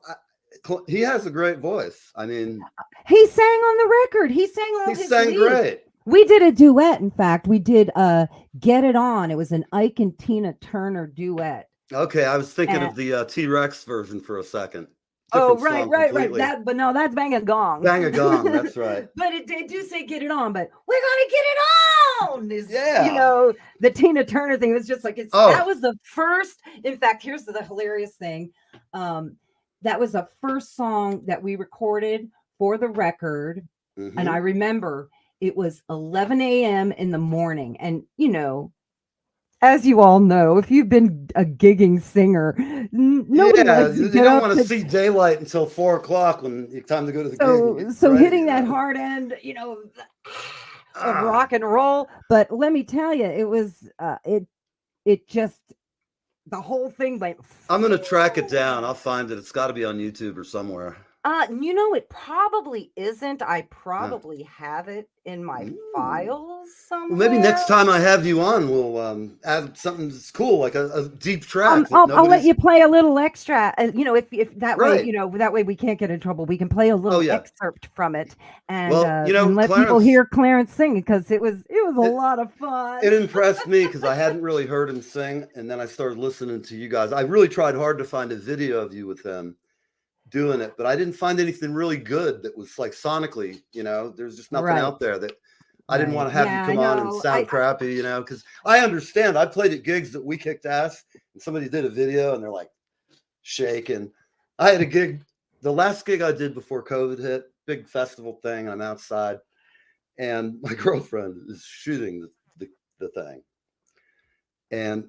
He has a great voice. I mean, He sang on the record. He sang all he his sang leads. great. We did a duet. In fact, we did "Get It On." It was an Ike and Tina Turner duet. Okay, I was thinking of the T-Rex version for a second. Oh, Different right. song completely. But no, that's Bang a Gong. Bang a Gong, that's right. But they do say "Get It On," but we're gonna get it on. The Tina Turner thing was just like that was the first. In fact, here's the hilarious thing. That was the first song that we recorded for the record, and I remember it was 11 a.m. in the morning, and as you all know, if you've been a gigging singer, nobody likes to you get don't up want to see daylight until 4 o'clock when it's time to go to the gig. So hitting that hard end, of rock and roll. But let me tell you, it was it just the whole thing went. I'm gonna track it down. I'll find it. It's got to be on YouTube or somewhere. It probably isn't. I probably have it in my files somewhere. Well, maybe next time I have you on, we'll add something that's cool, like a deep track. I'll let you play a little extra. If that way, that way we can't get in trouble. We can play a little excerpt from it, and let people hear Clarence sing, because it was a lot of fun. It impressed me because I hadn't really heard him sing, and then I started listening to you guys. I really tried hard to find a video of you with him doing it, but I didn't find anything really good that was like sonically, there's just nothing out there that I didn't want to have you come on and sound crappy, because I understand. I played at gigs that we kicked ass and somebody did a video and they're like shaking. I had a gig, the last gig I did before COVID hit, big festival thing. I'm outside and my girlfriend is shooting the thing. And,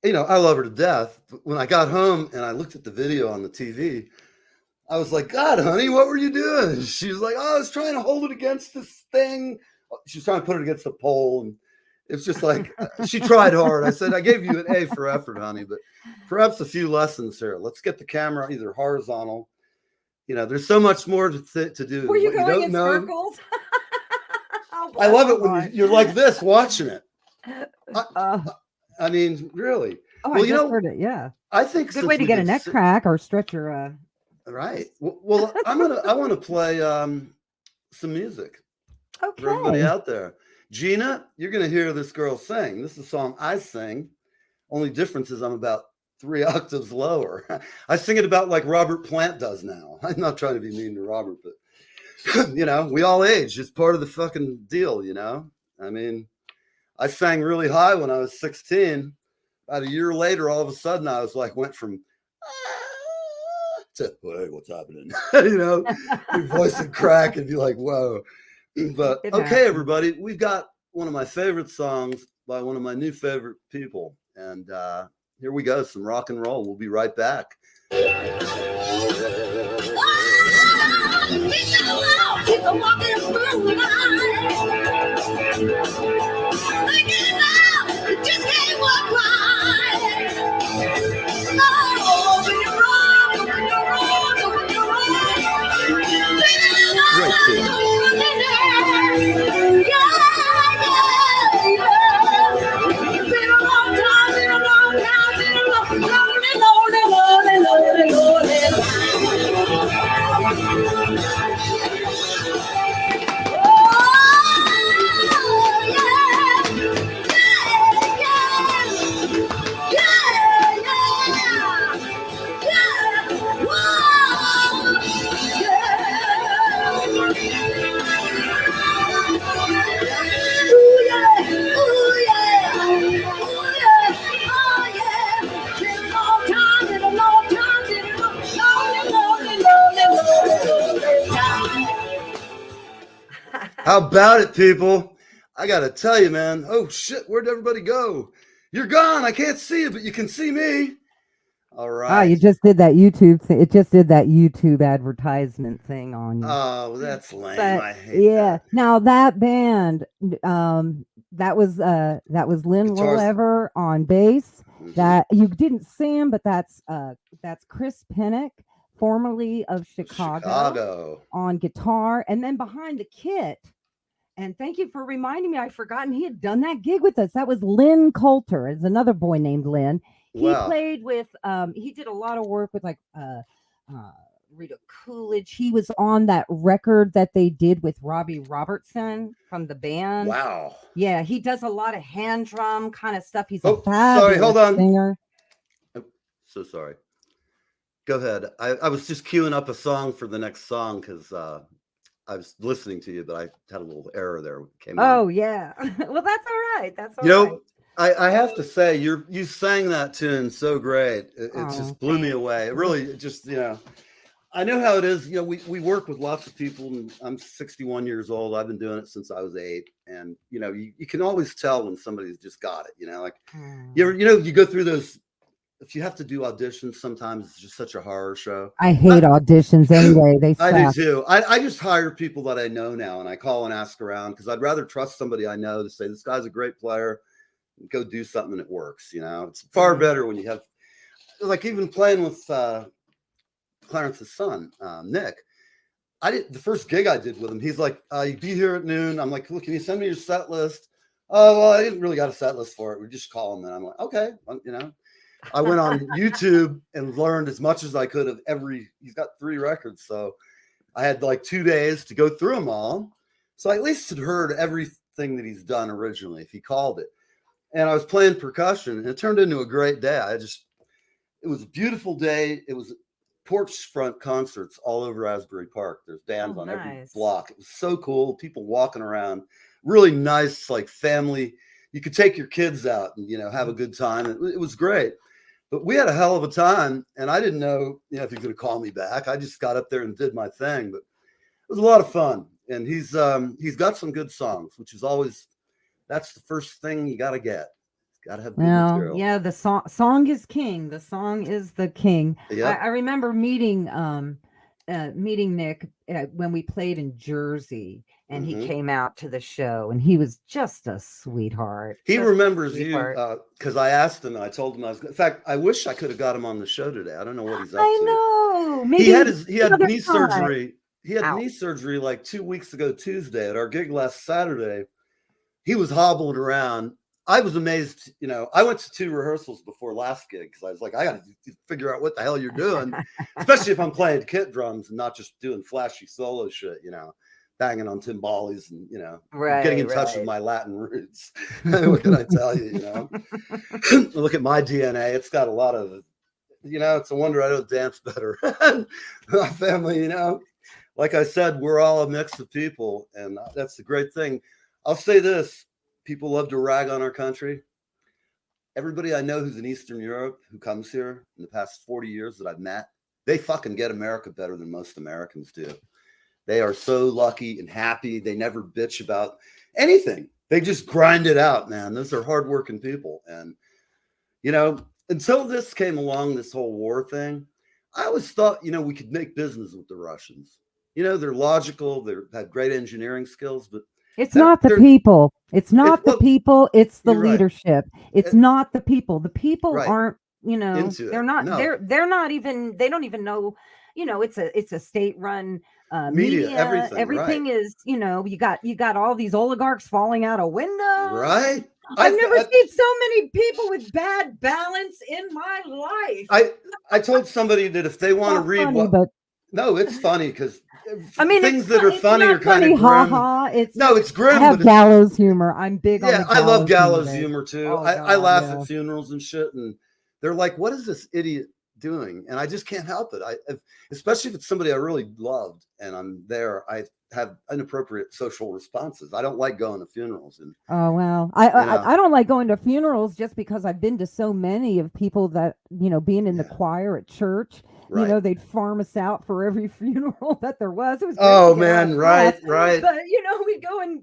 I love her to death. But when I got home and I looked at the video on the TV, I was like, God, honey, what were you doing? She was like, I was trying to hold it against this thing. She was trying to put it against the pole. And it's just like, she tried hard. I said, I gave you an A for effort, honey, but perhaps a few lessons here. Let's get the camera either horizontal. There's so much more to do. Were you going in circles? I love it when you're like this, watching it. I mean, really. Oh, well, I just heard it. Yeah. I think good way to get a neck crack or stretch your Right. Well, I want to play some music. Okay. For everybody out there. Gina, you're going to hear this girl sing. This is a song I sing. Only difference is I'm about 3 octaves lower. I sing it about like Robert Plant does now. I'm not trying to be mean to Robert, but we all age. It's part of the fucking deal, I mean, I sang really high when I was 16. About a year later, all of a sudden I was like, went from to, hey, what's happening? Your voice would crack and be like, whoa. But okay, everybody, we've got one of my favorite songs by one of my new favorite people. And here we go, some rock and roll. We'll be right back. Great tune. How about it, people? I got to tell you, man. Oh, shit. Where'd everybody go? You're gone. I can't see you, but you can see me. All right. Oh, you just did that YouTube thing. It just did that YouTube advertisement thing on you. Oh, that's lame. But, I hate that. Now that band, that was Lynn Rollever on bass. Mm-hmm. That you didn't see him, but that's Chris Pennick formerly of Chicago on guitar, and then behind the kit. And thank you for reminding me. I'd forgotten he had done that gig with us. That was Lynn Coulter. It's another boy named Lynn. He Wow. played with. He did a lot of work with like Rita Coolidge. He was on that record that they did with Robbie Robertson from the band. Wow. Yeah, he does a lot of hand drum kind of stuff. He's Oh, a fabulous sorry, hold on. singer. Oh, so sorry. Go ahead. I was just queuing up a song for the next song because I was listening to you, but I had a little error there. Came Oh on. yeah. Well, that's all right. That's all You know, right. I have to say you sang that tune so great. It just blew me thanks. away. It really just, I know how it is. We work with lots of people, and I'm 61 years old. I've been doing it since I was 8, and you can always tell when somebody's just got it. Like you go through those. If you have to do auditions, sometimes it's just such a horror show. I hate auditions anyway. They suck. I do too. I just hire people that I know now, and I call and ask around because I'd rather trust somebody I know to say this guy's a great player. Go do something and it works. It's far better when you have, like, even playing with Clarence's son, Nick. The first gig I did with him. He's like, "You be here at noon." I'm like, "Look, can you send me your set list?" "Oh, well, I didn't really got a set list for it. We just call him." And I'm like, "Okay, I went on YouTube and learned as much as I could of he's got 3 records. So I had like 2 days to go through them all. So I at least had heard everything that he's done originally, if he called it. And I was playing percussion, and it turned into a great day. It was a beautiful day. It was porch front concerts all over Asbury Park. There's bands on every block. It was so cool. People walking around, really nice, like family. You could take your kids out and, have a good time. It was great. But we had a hell of a time, and I didn't know, if he was going to call me back. I just got up there and did my thing, but it was a lot of fun. And he's got some good songs, which is always, that's the first thing you got to get. Got to have good material. Yeah, the song is king. The song is the king. Yep. I remember meeting Nick when we played in Jersey, and he came out to the show, and he was just a sweetheart. He remembers you because I asked him, and I told him in fact, I wish I could have got him on the show today. I don't know what he's up to. I know. Maybe he had knee time. surgery. He had knee surgery like 2 weeks ago Tuesday at our gig last Saturday. He was hobbling around. I was amazed. I went to 2 rehearsals before last gig because I was like, I got to figure out what the hell you're doing, especially if I'm playing kit drums and not just doing flashy solo shit, banging on timbales and, getting in touch with my Latin roots. What can I tell you, Look at my DNA. It's got a lot of, it's a wonder I don't dance better. My family, like I said, we're all a mix of people, and that's the great thing. I'll say this. People love to rag on our country. Everybody I know who's in Eastern Europe who comes here in the past 40 years that I've met, they fucking get America better than most Americans do. They are so lucky and happy. They never bitch about anything. They just grind it out, man. Those are hardworking people. And, until this came along, this whole war thing, I always thought, we could make business with the Russians. They're logical. They have great engineering skills, but it's not the people. It's not the people. It's the leadership. It's not the people. The people aren't, they're not, they're not even, they don't even know, it's a state-run media. Everything is, you got all these oligarchs falling out of windows. Right. I've never seen so many people with bad balance in my life. I told somebody that if they want to read no, it's funny because things that are funny are kind of grim. It's grim. I have gallows humor. I'm big on I love gallows humor too. I laugh at funerals and shit, and they're like, "What is this idiot doing?" And I just can't help it. Especially if it's somebody I really loved and I'm there, I have inappropriate social responses. I don't like going to funerals. And I don't like going to funerals just because I've been to so many of people that being in the choir at church. Right. They'd farm us out for every funeral that there was. It was right. But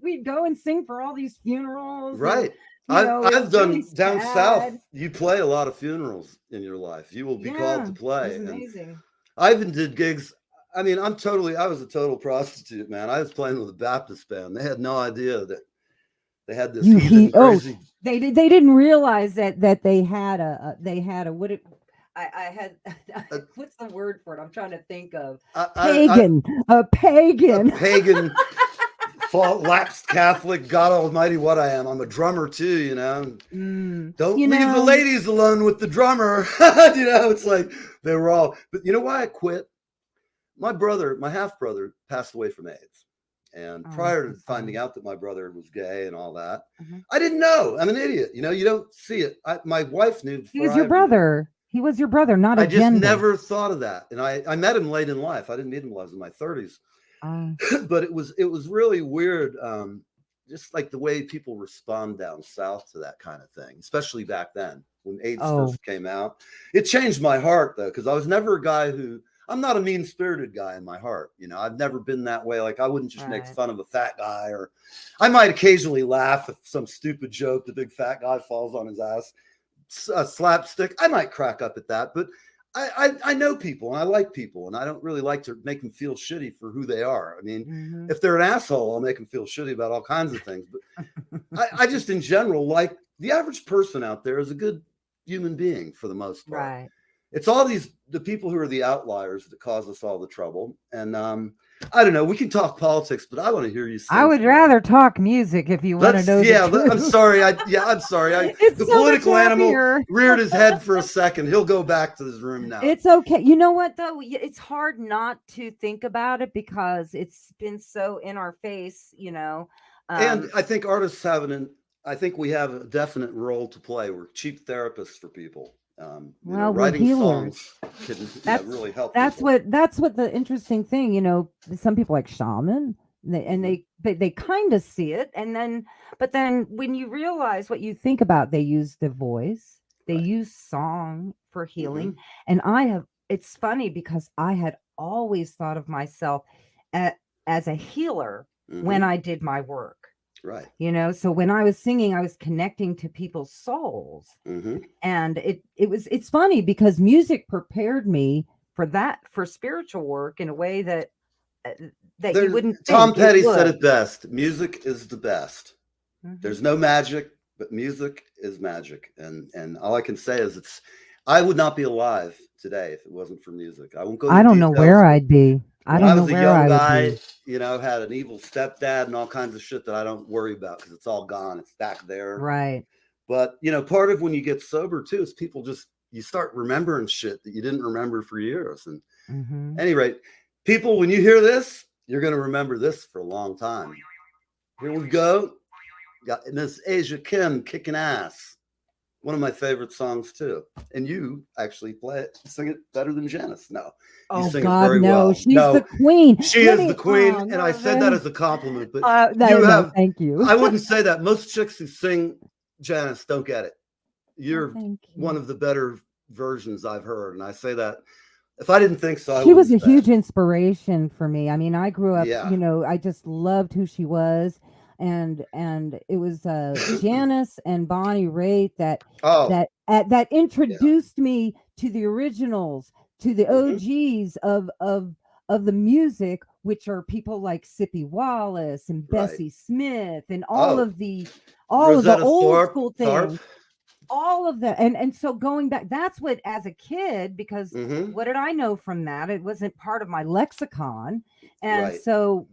we'd go and sing for all these funerals. Right. I've done really down south. You play a lot of funerals in your life. You will be called to play. It's amazing. I even did gigs. I mean, I was a total prostitute, man. I was playing with a Baptist band. They had no idea that they had this crazy. They didn't realize that they had a I had A, what's the word for it? I'm trying to think of I, pagan, a pagan. a pagan, lapsed Catholic, God Almighty, what I am. I'm a drummer too, you know. Don't You leave the know, ladies alone with the drummer. You know, it's like they were all. But you know why I quit? My brother, my half brother, passed away from AIDS. And oh, I'm prior so to finding sorry. out that my brother was gay and all that, Mhm. I didn't know. I'm an idiot. You know, you don't see it. My wife knew He before was I your ever knew. brother. He was your brother, not a I just gender. never thought of that. And I met him late in life. I didn't meet him when I was in my 30s. Uh, But it was really weird. Just like the way people respond down south to that kind of thing, especially back then when AIDS oh, first came out. It changed my heart though, because I was never a guy who I'm not a mean-spirited guy in my heart. You know, I've never been that way. Like I wouldn't just make right. fun of a fat guy, or I might occasionally laugh at some stupid joke. The big fat guy falls on his ass, a slapstick. I might crack up at that, but I know people and I like people, and I don't really like to make them feel shitty for who they are. I mean, Hmm. if they're an asshole, I'll make them feel shitty about all kinds of things. But I just in general, like the average person out there is a good human being for the most part. Right. It's all the people who are the outliers that cause us all the trouble. And I don't know. We can talk politics, but I want to hear you I sing would some more. rather talk music if you want to know the I'm truth. sorry. I'm sorry. It's The so much political animal happier. reared his head for a second. He'll go back to his room now. It's okay. You know what though? It's hard not to think about it because it's been so in our face, you know. And Um, I think artists I think we have a definite role to play. We're cheap therapists for people. You know, well, we're writing healers. songs can That's really help that's people. what the interesting thing, you know, some people like shaman, and Hmm. they kind of see it, and then but then when you realize what you think about, they use the voice, they Right. use song for Hmm. healing, and I have it's funny because I had always thought of myself a as a healer when Hmm. I did my work. Right. You know, so when I was singing, I was connecting to people's souls, Hmm. and it's funny because music prepared me for that, for spiritual work in a way that uh, that you wouldn't Tom think it Petty said would. it best. Music is the best. Mhm. There's no magic, but music is magic. And all I can say is I would not be alive today if it wasn't for music. I won't go I into don't know where details, but I'd be. I when don't I know was a where young I would guy, be. you know, had an evil stepdad and all kinds of shit that I don't worry about because it's all gone. It's back there. Right. But, you know, part of when you get sober too is people you start remembering shit that you didn't remember for years. And Hmm. any rate, people, when you hear this, you're going to remember this for a long time. Here we go. Got Miss Asia Kim kicking ass. One of my favorite songs too. And you actually sing it better than Janice. No, you Oh sing it God, very no, well. she's the No, queen. she Let is the me. queen, Oh and I no, said that as a compliment. But no, you no, have, thank you. I wouldn't say that. Most chicks who sing Janice don't get it. Well, You're thank one you. of the better versions I've heard, and I say that. If I didn't think so, I She wouldn't was a say it. huge inspiration for me. I mean, I grew up, Yeah. you know, I just loved who she was, and it was Janice and Bonnie Raitt Oh, that yeah. introduced me to the originals, to the Hmm. OGs of the music, which are people like Sippy Wallace and Right. Bessie Smith and Oh, all of the Rosetta old Thorpe. school Tharp. things, all of that. And so going back, that's what, as a kid, because Hmm. what did I know from that? It wasn't part of my lexicon. And Right. so,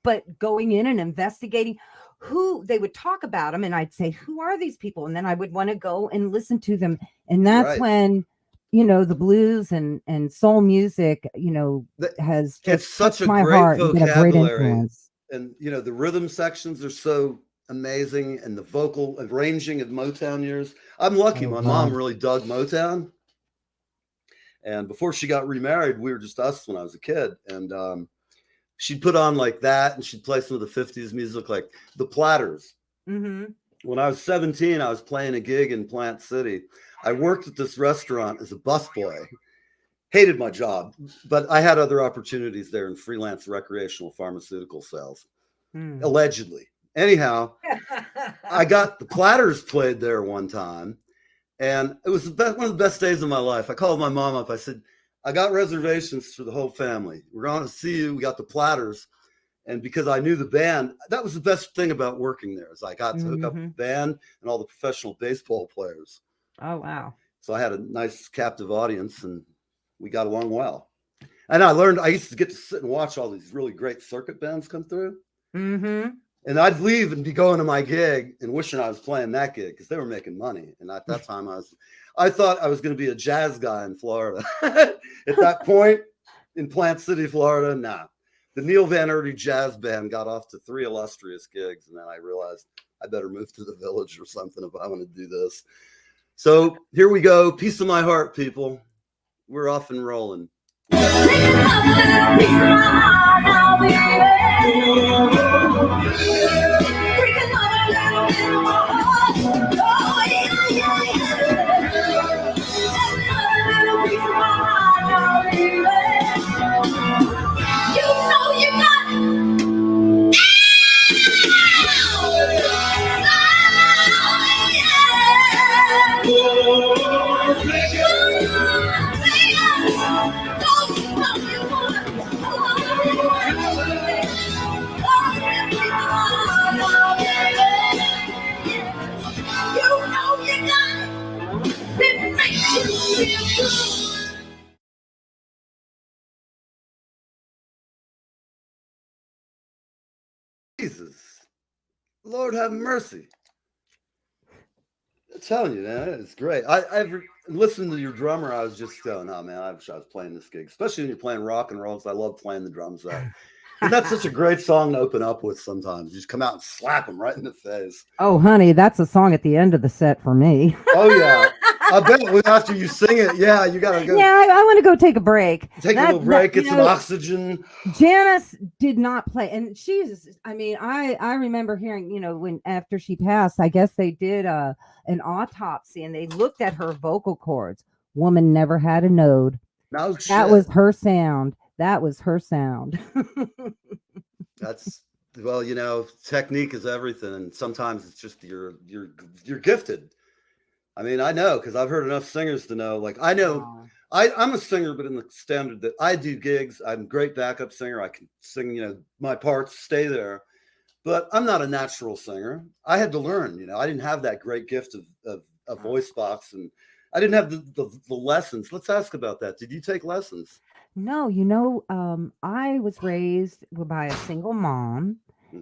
but going in and investigating who they would talk about them, and I'd say, who are these people? And then I would want to go and listen to them. And that's Right. when, you know, the blues and soul music, you know, has It's just such touched a my great heart and been a great vocabulary. influence. And, you know, the rhythm sections are so amazing, and the vocal arranging of Motown years. I'm lucky. Oh My mom God. really dug Motown. And before she got remarried, we were just us when I was a kid. And she'd put on like that, and she'd play some of the 50s music, like the Platters. Mm-hmm. When I was 17, I was playing a gig in Plant City. I worked at this restaurant as a busboy. Hated my job, but I had other opportunities there in freelance recreational pharmaceutical sales, Mm. allegedly. Anyhow, I got the Platters played there one time, and it was one of the best days of my life. I called my mom up. I said, I got reservations for the whole family. We're going to see you. We got the Platters. And because I knew the band, that was the best thing about working there, is I got to hook up with Mm-hmm. the band and all the professional baseball players. Oh wow. So I had a nice captive audience, and we got along well. And I used to get to sit and watch all these really great circuit bands come through. Mm-hmm. And I'd leave and be going to my gig and wishing I was playing that gig because they were making money. And at that time, I thought I was going to be a jazz guy in Florida. At that point, in Plant City, Florida, nah. The Neil Van Erdy Jazz Band got off to 3 illustrious gigs, and then I realized I better move to the Village or something if I want to do this. So here we go. Peace of my heart, people. We're off and rolling. Jesus, Lord have mercy. I'm telling you, man, it's great. I've listened to your drummer. I was just going, oh man, I wish I was playing this gig, especially when you're playing rock and roll. I love playing the drums out. And that's such a great song to open up with sometimes. You just come out and slap them right in the face. Oh, honey, that's a song at the end of the set for me. Oh, yeah. I bet after you sing it, yeah, you got to go. Yeah, I want to go take a break. Take a little break, get some oxygen. Janice did not play. And I remember hearing, when after she passed, I guess they did an autopsy and they looked at her vocal cords. Woman never had a node. No shit. That was her sound. That was her sound. That's, well, technique is everything, and sometimes it's just you're gifted. I mean, I know because I've heard enough singers to know. Like I know, I'm a singer, but in the standard that I do gigs, I'm a great backup singer. I can sing, my parts, stay there, but I'm not a natural singer. I had to learn. I didn't have that great gift of a voice box, and I didn't have the lessons. Let's ask about that. Did you take lessons? No, I was raised by a single mom,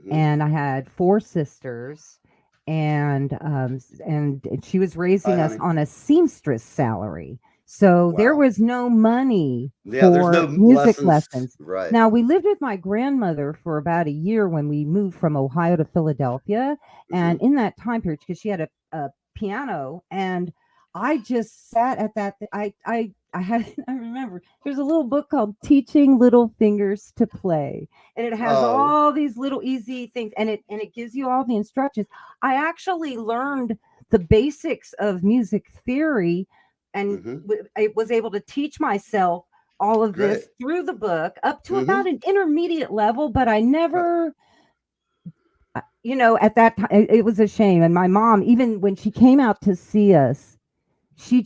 and I had 4 sisters, and she was raising us on a seamstress salary. So there was no money for no music lessons. Right. Now, we lived with my grandmother for about a year when we moved from Ohio to Philadelphia. And in that time period, because she had a piano, and I just sat at that. I remember there's a little book called Teaching Little Fingers to Play, and it has all these little easy things, and it gives you all the instructions. I actually learned the basics of music theory, and I was able to teach myself all of this through the book up to about an intermediate level, but I never, at that time, it was a shame. And my mom, even when she came out to see us, she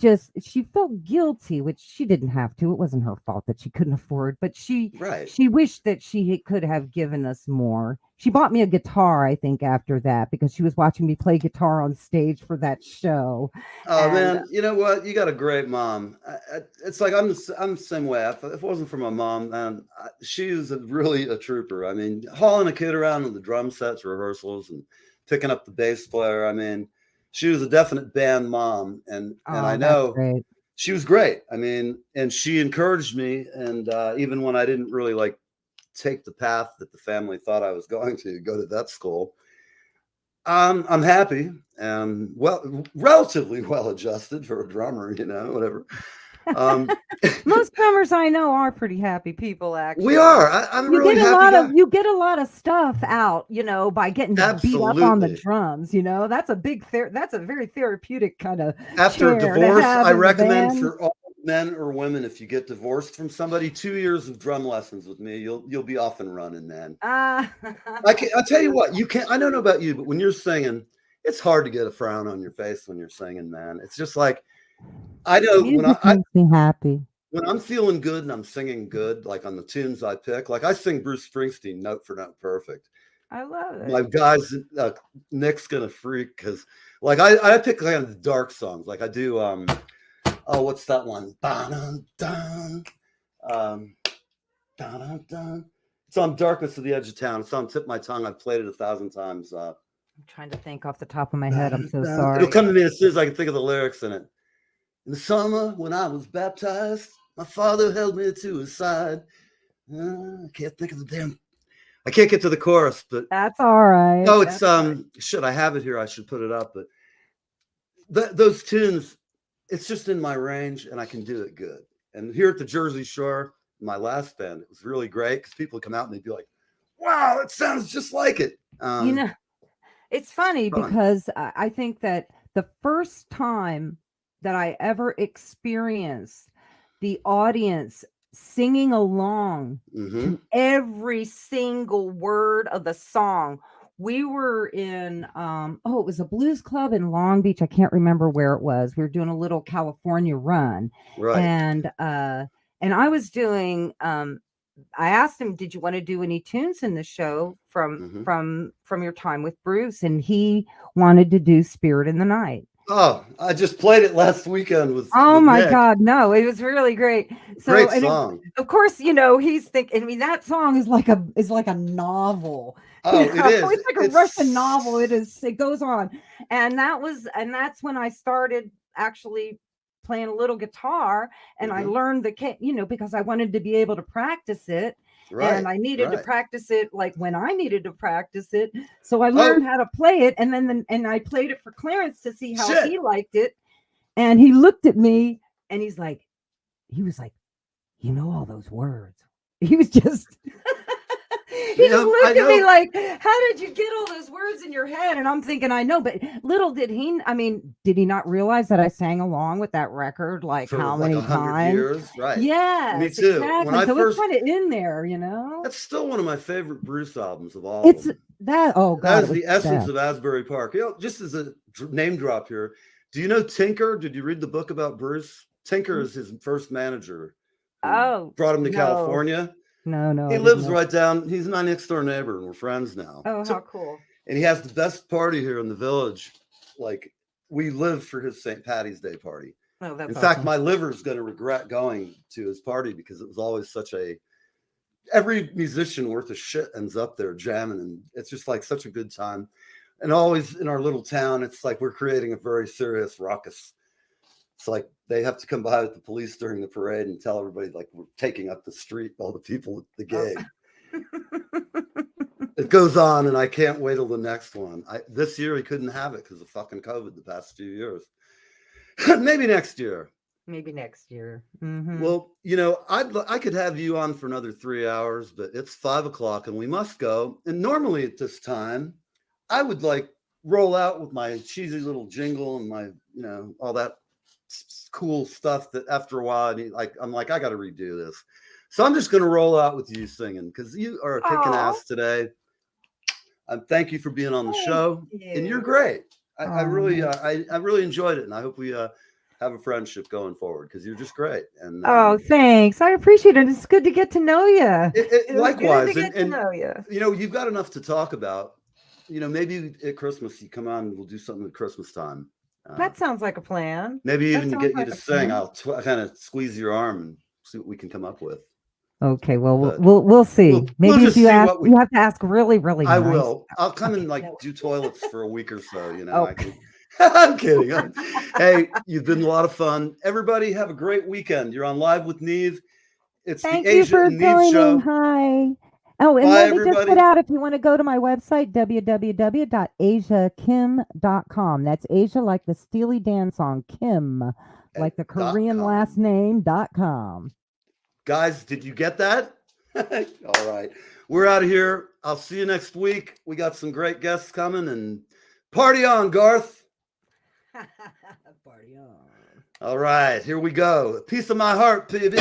felt guilty, which she didn't have to. It wasn't her fault that she couldn't afford, but she wished that she could have given us more. She bought me a guitar, I think, after that, because she was watching me play guitar on stage for that show. Oh, man, you know what? You got a great mom. It's like I'm the same way. If it wasn't for my mom, man, she's really a trooper. I mean, hauling a kid around in the drum sets, rehearsals, and picking up the bass player. I mean, she was a definite band mom, and I know she was great. I mean, and she encouraged me, and even when I didn't really take the path that the family thought I was going to go to that school, I'm happy and relatively well adjusted for a drummer, whatever. Most drummers I know are pretty happy people. Actually, we are. I'm really happy. You get a lot of stuff out, by getting beat up on the drums. That's a very therapeutic kind of. After divorce, I recommend for all men or women, if you get divorced from somebody, 2 years of drum lessons with me, you'll be off and running, man. I'll tell you what, you can't. I don't know about you, but when you're singing, it's hard to get a frown on your face when you're singing, man. It's just like. I know makes me happy. When I'm feeling good and I'm singing good, like on the tunes I pick, like I sing Bruce Springsteen note for note perfect. I love it. My guys, Nick's gonna freak because like I pick kind of the dark songs. Like I do Oh, what's that one? Dun, dun, dun, dun, dun. It's on Darkness of the Edge of Town. It's on tip of my tongue. I've played it 1,000 times. I'm trying to think off the top of my head. I'm so sorry. It'll come to me as soon as I can think of the lyrics in it. In the summer when I was baptized, my father held me to his side. I can't think of the damn. I can't get to the chorus, but that's all right. No, it's Should I have it here? I should put it up, but those tunes, it's just in my range, and I can do it good. And here at the Jersey Shore, my last band, it was really great because people would come out and they'd be like, "Wow, it sounds just like it." It's funny because I think that the first time that I ever experienced the audience singing along to every single word of the song, we were in it was a blues club in Long Beach. I can't remember where it was. We were doing a little California run, right? And I was doing I asked him, did you want to do any tunes in the show from your time with Bruce? And he wanted to do Spirit in the Night. Oh, I just played it last weekend with my Nick. God, no, it was really great. So, great song. Of course, he's thinking, I mean, that song is like a novel. Oh, it is. It's like a Russian novel. It goes on. And that's when I started actually playing a little guitar, and I learned because I wanted to be able to practice it. Right, and I needed to practice it like when I needed to practice it. So I learned how to play it, and then I played it for Clarence to see how he liked it. And he looked at me and he was like, you know all those words. He was just he just looked at me like, how did you get all those words in your head? And I'm thinking, I know, but little did he, did he not realize that I sang along with that record like how many times? Years, right? Yeah, me too. Exactly. When it's kind of in there, That's still one of my favorite Bruce albums of all. It's that. Oh God, that is the essence of Asbury Park. Just as a name drop here, do you know Tinker? Did you read the book about Bruce? Tinker is his first manager. Brought him to California. No. He lives right down. He's my next door neighbor, and we're friends now. Oh, how cool! And he has the best party here in the village. Like, we live for his St. Patty's Day party. Oh, that's in fact, my liver's going to regret going to his party because it was always every musician worth a shit ends up there jamming, and it's just like such a good time. And always in our little town, it's like we're creating a very serious ruckus. It's like they have to come by with the police during the parade and tell everybody like we're taking up the street, all the people at the gig. It goes on, and I can't wait till the next one. This year he couldn't have it because of fucking COVID the past few years. Maybe next year. Well, I could have you on for another 3 hours, but it's 5 o'clock and we must go. And normally at this time, I would like roll out with my cheesy little jingle and my, all that cool stuff that after a while I'm like, I got to redo this. So I'm just going to roll out with you singing because you are kicking ass today. Thank you for being on the show. And you're great. I really enjoyed it. And I hope we have a friendship going forward because you're just great. And thanks. I appreciate it. It's good to get to know you. Likewise. And you've got enough to talk about. Maybe at Christmas you come on and we'll do something at Christmas time. That sounds like a plan. Maybe even get you to sing. I'll kind of squeeze your arm and see what we can come up with. Okay, well, we'll see. Maybe if you ask, you have to ask really, really nice. I will. I'll come and do toilets for a week or so. I'm kidding. Hey, you've been a lot of fun. Everybody, have a great weekend. You're on Live with Neve. It's the Asia and Neve show. Hi. Oh, and let me just put out, if you want to go to my website, www.asiakim.com. That's Asia like the Steely Dan song, Kim, like the Korean last name.com. Guys, did you get that? All right. We're out of here. I'll see you next week. We got some great guests coming, and party on, Garth. Party on. All right, here we go. A piece of my heart, baby.